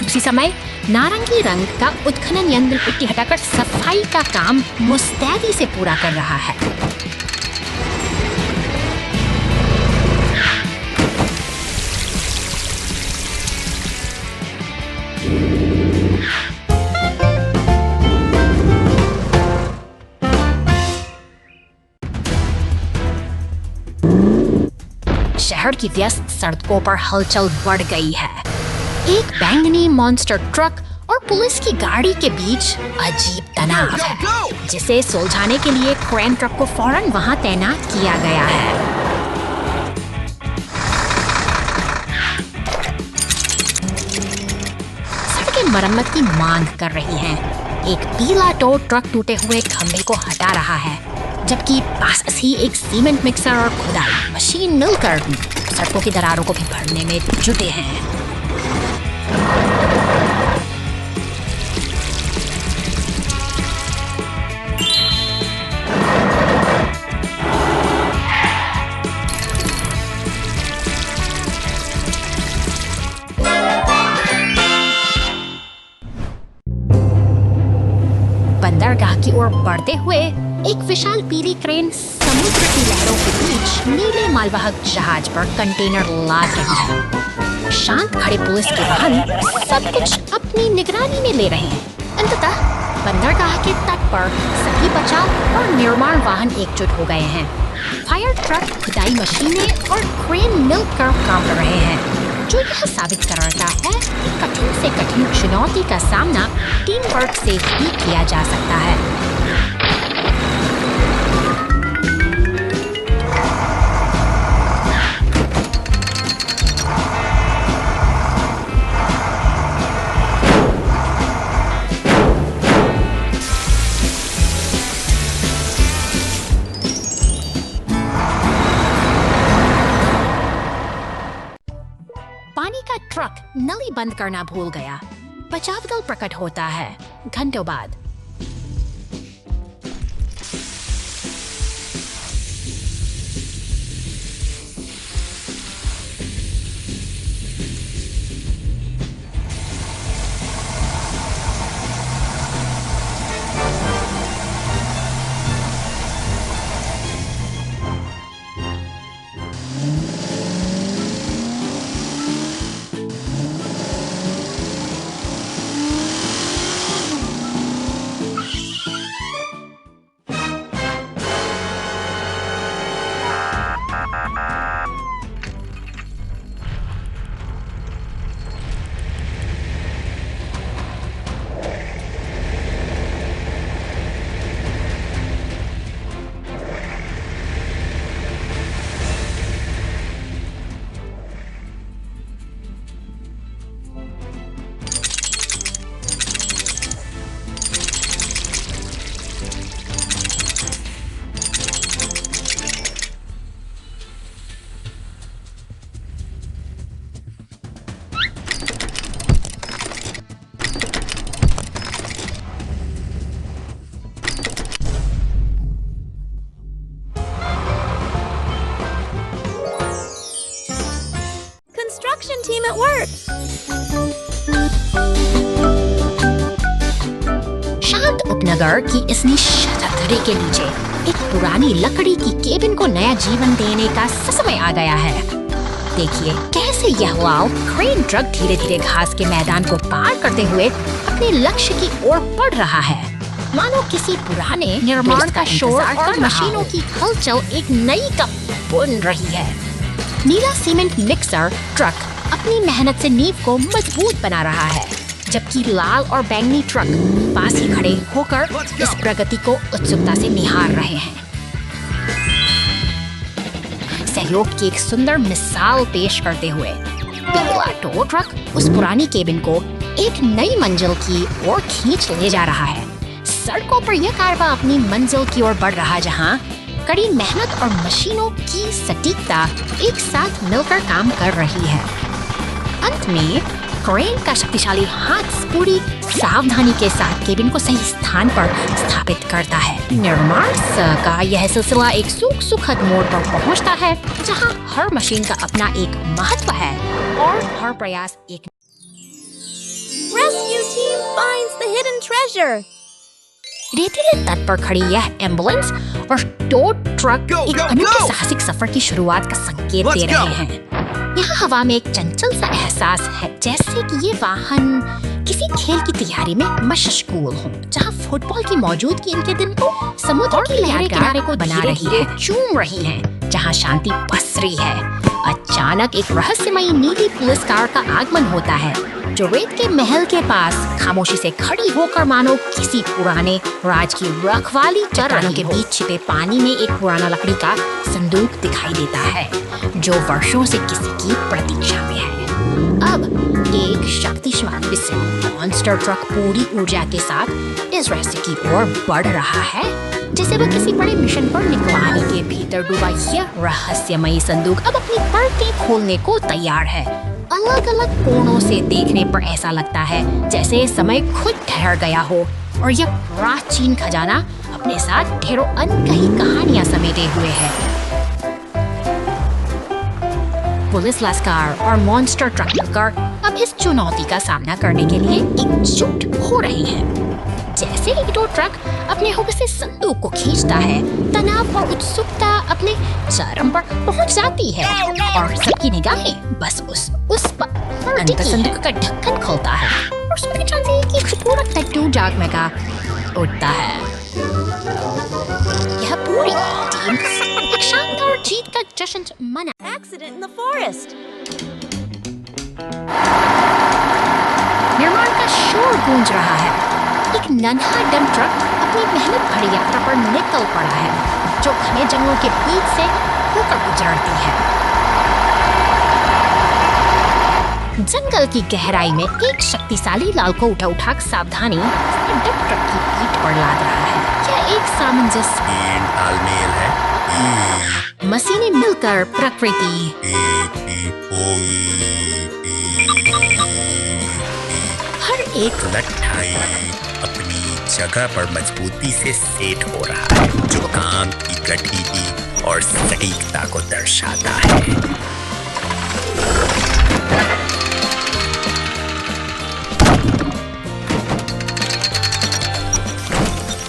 उसी समय नारंगी रंग का उत्खनन यंत्र मिट्टी हटाकर सफाई का काम मुस्तैदी से पूरा कर रहा है। शहर की व्यस्त सड़कों पर हलचल बढ़ गई है। एक बैंगनी मॉन्स्टर ट्रक और पुलिस की गाड़ी के बीच अजीब तनाव है, जिसे सुलझाने के लिए क्रेन ट्रक को फौरन वहां तैनात किया गया है। सड़कें मरम्मत की मांग कर रही हैं। एक पीला टो ट्रक टूटे हुए खंभे को हटा रहा है, जबकि पास ही एक सीमेंट मिक्सर और खुदाई मशीन मिलकर सड़कों की दरारों को भी भरने में जुटे हैं। बंदरगाह की ओर बढ़ते हुए एक विशाल पीली क्रेन समुद्र की लहरों के बीच नीले मालवाहक जहाज पर कंटेनर लाद रही है। शांत खड़े पुलिस के वाहन सब कुछ अपनी निगरानी में ले रहे हैं। अंततः बंदरगाह के तट पर सभी बचाव और निर्माण वाहन एकजुट हो गए हैं। फायर ट्रक, खुदाई मशीनें और क्रेन मिलकर काम कर रहे हैं, जो यह साबित करता है कि कठिन से कठिन चुनौती का सामना टीम वर्क से ही किया जा सकता है। पानी का ट्रक नली बंद करना भूल गया। बचाव दल प्रकट होता है घंटों बाद। Construction team at work. शांत उपनगर की इस निश्शब्दता के नीचे एक पुरानी लकड़ी की केबिन को नया जीवन देने का समय आ गया है। देखिए कैसे यह लाल क्रेन ट्रक धीरे धीरे घास के मैदान को पार करते हुए अपने लक्ष्य की ओर बढ़ रहा है, मानो किसी पुराने निर्माण का शोर और मशीनों की हलचल एक नई कप बुन रही है। नीला सीमेंट मिक्सर ट्रक अपनी मेहनत से नींव को मजबूत बना रहा है। जबकि लाल और बैंगनी ट्रक पास ही खड़े होकर इस प्रगति को उत्सुकता से निहार रहे हैं। सहयोग की एक सुंदर मिसाल पेश करते हुए पीला टो ट्रक उस पुरानी केबिन को एक नई मंजिल की ओर खींच ले जा रहा है। सड़कों पर यह कारवां अपनी मंजिल की ओर बढ़ रहा, जहां कड़ी मेहनत और मशीनों की सटीकता एक साथ मिलकर काम कर रही है। अंत में क्रेन का शक्तिशाली हाथ पूरी सावधानी के साथ केबिन को सही स्थान पर स्थापित करता है। निर्माण का यह सिलसिला एक सुखद मोड़ पर पहुंचता है, जहां हर मशीन का अपना एक महत्व है और हर प्रयास एक। Rescue team finds the hidden treasure. रेतीले तट पर खड़ी यह एम्बुलेंस और टो ट्रक एक अनूठे साहसिक सफर की शुरुआत का संकेत दे रहे हैं। यहाँ हवा में एक चंचल सा एहसास है, जैसे कि ये वाहन किसी खेल की तैयारी में मशगूल हो, जहाँ फुटबॉल की मौजूदगी इनके दिन को समुद्र की लहरें किनारे को बना रही है, चूम रही है, जहाँ शांति पसरी है। अचानक एक रहस्यमयी नीली पुलिस कार का आगमन होता है, जो रेत के महल के पास खामोशी से खड़ी होकर मानो किसी पुराने राज की रखवाली कर रही के बीच छिपे पानी में एक पुराना लकड़ी का संदूक दिखाई देता है, जो वर्षों से किसी की प्रतीक्षा में है। अब एक शक्तिशाली विस्फोट मॉन्स्टर ट्रक पूरी ऊर्जा के साथ इस रास्ते की ओर बढ़ रहा है, जैसे वह किसी बड़े मिशन पर निकला। पानी के भीतर डूबा यह रहस्यमयी संदूक अब अपनी परतें खोलने को तैयार है। अलग अलग कोणों से देखने पर ऐसा लगता है जैसे समय खुद ठहर गया हो और यह प्राचीन खजाना अपने साथ ढेरों अनकही कहानियां समेटे हुए है। पुलिस लश्कर और मॉन्स्टर ट्रक मिलकर अब इस चुनौती का सामना करने के लिए एकजुट हो रही हैं। जैसे ही टो ट्रक अपने हुक्म से संदूक को खींचता है, तनाव और उत्सुकता अपने चरम पर पहुंच जाती है और सबकी निगाहें बस उस पर अंदर संदूक का ढक्कन खुलता है और सुनने चलती है कि पूरा लड्डू जगमगा का उठता है। यह पूरी टीम एक शानदार जीत का जश्न मना। Accident in the forest. निर्माण का शोर गूंज रहा है। एक नन्हा डंप ट्रक अपनी मेहनत भरी यात्रा पर निकल पड़ा है, जो घने जंगलों के बीच से होकर गुजरती है। जंगल की गहराई में एक शक्तिशाली लाल को उठा सावधानी डंप ट्रक की पीठ पर लाद रहा है। यह एक सामंजस्य तालमेल है। मशीनें मिलकर प्रकृति हर एक लट्ठाई अपनी जगह पर मजबूती से सेट हो रहा है, जो काम की गठिली और सटीकता को दर्शाता है।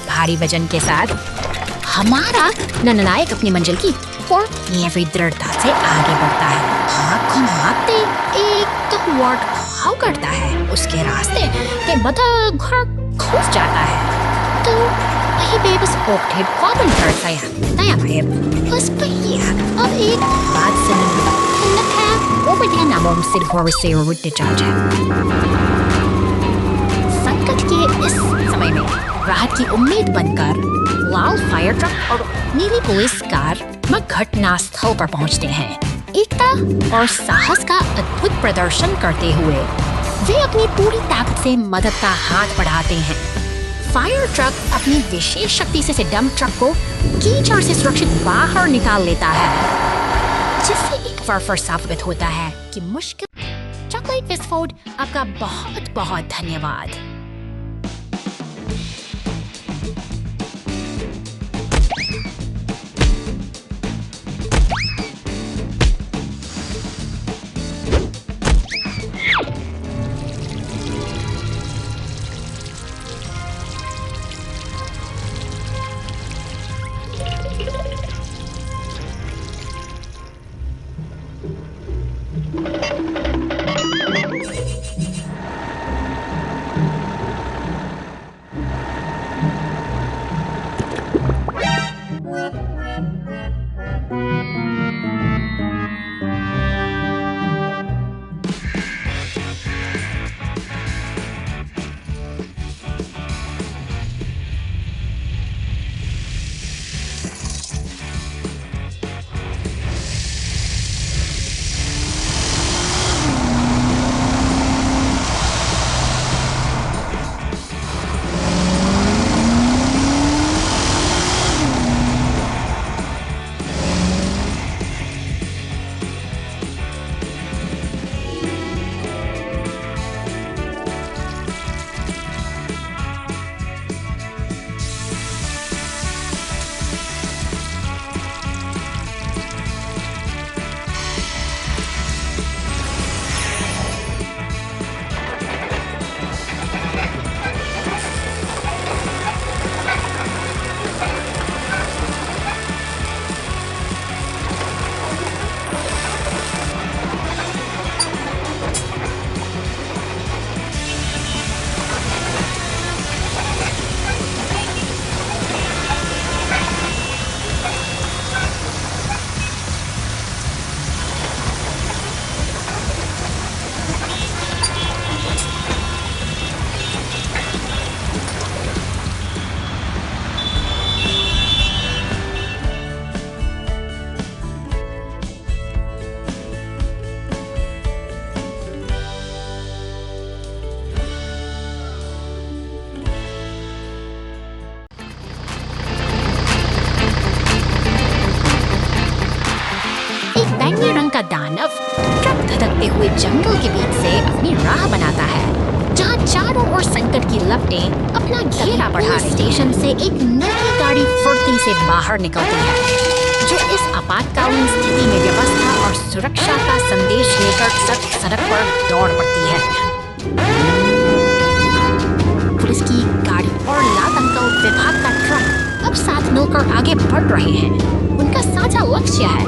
भारी वजन के साथ हमारा नननायक अपनी मंजिल की और नियमित दृढ़ता से आगे बढ़ता है। हाथ घुमाते एक वार्ड घाव करता है, उसके रास्ते के बदल घर घुस जाता है। तो वही बेबस ओक्टेड कॉमन करता है बस पहिया अब एक बात से लगता है वो बढ़िया नामों से घोर से उड़ते जाते संकट के इस समय में राहत की उम्मीद बनकर लाल फायर ट्रक और नीली पुलिस कार घटना स्थल पर पहुंचते हैं। एकता और साहस का अद्भुत प्रदर्शन करते हुए वे अपनी पूरी ताकत से मदद का हाथ बढ़ाते हैं। फायर ट्रक अपनी विशेष शक्ति से डंप ट्रक को कीचड़ से सुरक्षित बाहर निकाल लेता है, जिससे एक बार साबित होता है कि मुश्किल। चॉकलेट विस्फोट आपका बहुत बहुत धन्यवाद। हुए जंगल के बीच से अपनी राह बनाता है, जहाँ चारों ओर संकट की लपटें अपना घेरा बढ़ा रही। स्टेशन से एक नई गाड़ी फुर्ती से बाहर निकलती है, जो इस आपातकालीन स्थिति में व्यवस्था और सुरक्षा का संदेश लेकर सड़क पर दौड़ पड़ती है। पुलिस की गाड़ी और लाल अंकल विभाग का ट्रक अब साथ मिलकर आगे बढ़ रहे हैं। उनका साझा लक्ष्य है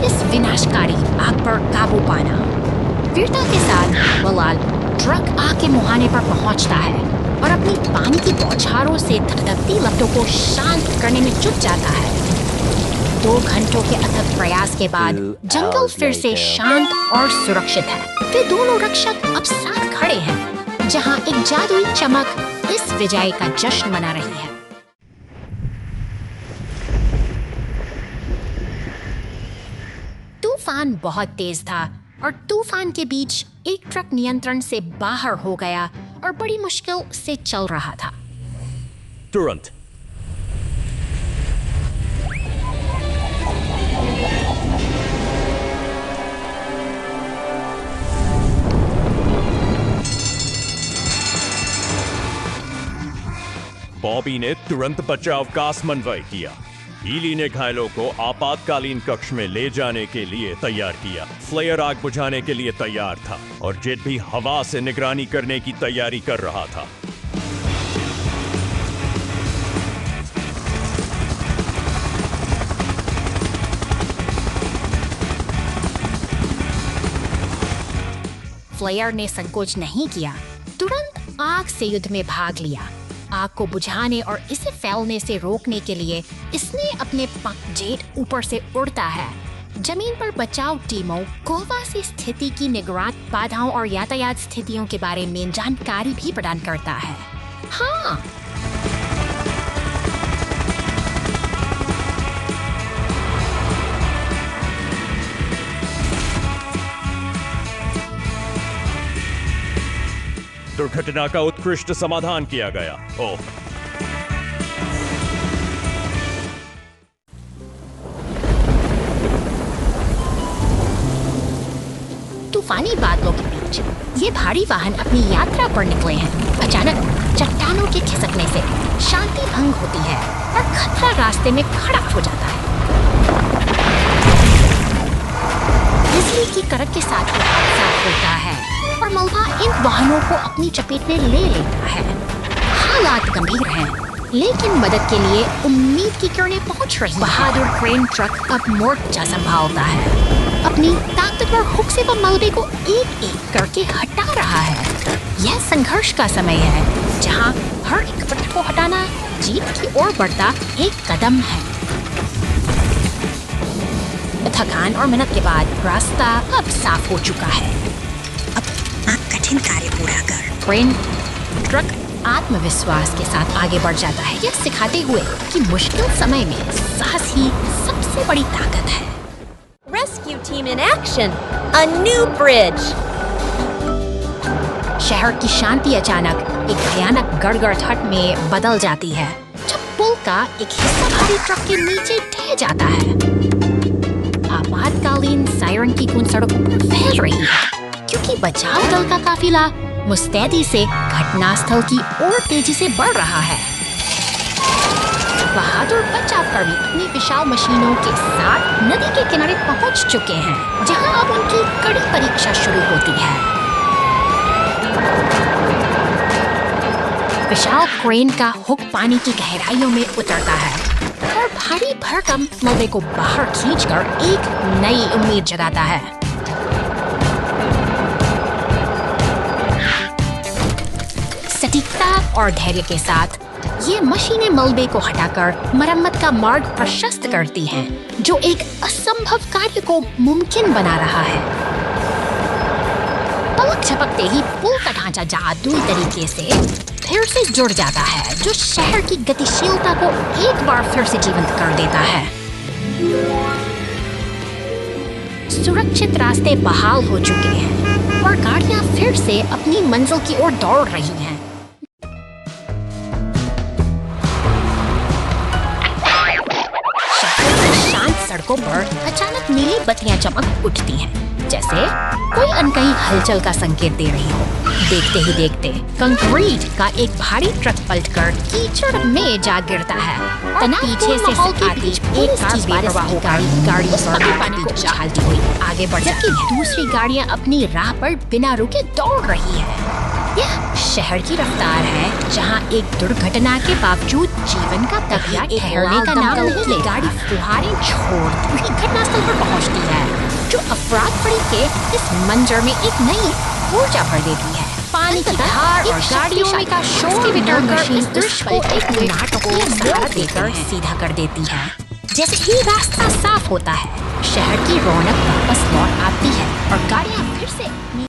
इस विनाशकारी आग पर काबू पाना। वीरता के साथ बलाल ट्रक आग के मुहाने पर पहुंचता है और अपनी पानी की बौछारों से धधकती लपटों को शांत करने में जुट जाता है। 2 घंटों के अथक प्रयास के बाद जंगल फिर से शांत और सुरक्षित है। वे दोनों रक्षक अब साथ खड़े हैं, जहां एक जादुई चमक इस विजय का जश्न मना रही है। तूफान बहुत तेज था और तूफान के बीच एक ट्रक नियंत्रण से बाहर हो गया और बड़ी मुश्किल से चल रहा था। तुरंत बॉबी ने तुरंत बचाव का समन्वय किया। हीली ने घायलों को आपातकालीन कक्ष में ले जाने के लिए तैयार किया। फ्लेयर आग बुझाने के लिए तैयार था और जेट भी हवा से निगरानी करने की तैयारी कर रहा था। फ्लेयर ने संकोच नहीं किया, तुरंत आग से युद्ध में भाग लिया। आग को बुझाने और इसे फैलने से रोकने के लिए इसने अपने जेट ऊपर से उड़ता है। जमीन पर बचाव टीमों कोवा से स्थिति की निगरानी, बाधाओं और यातायात स्थितियों के बारे में जानकारी भी प्रदान करता है। हाँ, दुर्घटना का उत्कृष्ट समाधान किया गया। ओह, तूफानी बादलों के बीच ये भारी वाहन अपनी यात्रा पर निकले हैं। अचानक चट्टानों के खिसकने से शांति भंग होती है और खतरा रास्ते में खड़ा हो जाता है। बिजली की कड़क के साथ ये हादसा होता है और मलबा इन वाहनों को अपनी चपेट में ले लेता है। हालात गंभीर हैं, लेकिन मदद के लिए उम्मीद की किरणें पहुंच रही। बहादुर क्रेन ट्रक अब मोर्चा संभालता है। अपनी ताकतवर हुक से वो मलबे को एक एक करके हटा रहा है। यह संघर्ष का समय है, जहां हर एक पत्थर को हटाना जीत की ओर बढ़ता एक कदम है। थकान और मेहनत के बाद रास्ता अब साफ हो चुका है। कठिन कार्य पूरा कर। क्रेन ट्रक आत्मविश्वास के साथ आगे बढ़ जाता है, यह सिखाते हुए कि मुश्किल समय में साहस ही सबसे बड़ी ताकत है। Rescue team in action! A new bridge! शहर की शांति अचानक एक भयानक गड़गड़ाहट में बदल जाती है, जब पुल का एक हिस्सा भारी ट्रक के नीचे ढह जाता है। आपातकालीन सायरन की गूंज सड़कों पर फैल रही है, क्योंकि बचाव दल का काफिला मुस्तैदी से घटनास्थल की ओर तेजी से बढ़ रहा है। बहादुर बचावकर्मी अपनी विशाल मशीनों के साथ नदी के किनारे पहुंच चुके हैं, जहां अब उनकी कड़ी परीक्षा शुरू होती है। विशाल क्रेन का हुक पानी की गहराइयों में उतरता है और भारी भरकम मलबे को बाहर खींचकर एक नई उम्मीद जगाता है। सटीकता और धैर्य के साथ ये मशीनें मलबे को हटाकर मरम्मत का मार्ग प्रशस्त करती हैं, जो एक असंभव कार्य को मुमकिन बना रहा है। पलक झपकते ही पुल का ढांचा जादुई तरीके से फिर से जुड़ जाता है, जो शहर की गतिशीलता को एक बार फिर से जीवंत कर देता है। सुरक्षित रास्ते बहाल हो चुके हैं और गाड़ियां फिर से अपनी मंजिल की ओर दौड़ रही हैं। शहर की शांत सड़कों पर अचानक नीली बत्तियां चमक उठती हैं, जैसे कोई अनकही हलचल का संकेत दे रही हो। देखते ही देखते कंक्रीट का एक भारी ट्रक पलटकर कीचड़ में जा गिरता है। पीछे से आती एक कार बेपरवाह होकर गाड़ी उछालती हुई आगे बढ़ जाती है। दूसरी गाड़ियां अपनी राह पर बिना रुके दौड़ रही है। यह शहर की रफ्तार है जहां एक दुर्घटना के बावजूद जीवन का तकिया ठहरने का नाम नहीं ले। गाड़ी फुहारें छोड़ती हुई घटनास्थल पर पहुंचती है, जो अफरात फड़ी के इस मंजर में एक नई ऊर्जा भर देती है। पानी की धार और गाड़ियों में का शोर मशीन इस दृश्य को एक नाटकीय सहारा देकर सीधा कर देती है। जैसे ही रास्ता साफ होता है, शहर की रौनक वापस लौट आती है और गाड़ियां फिर से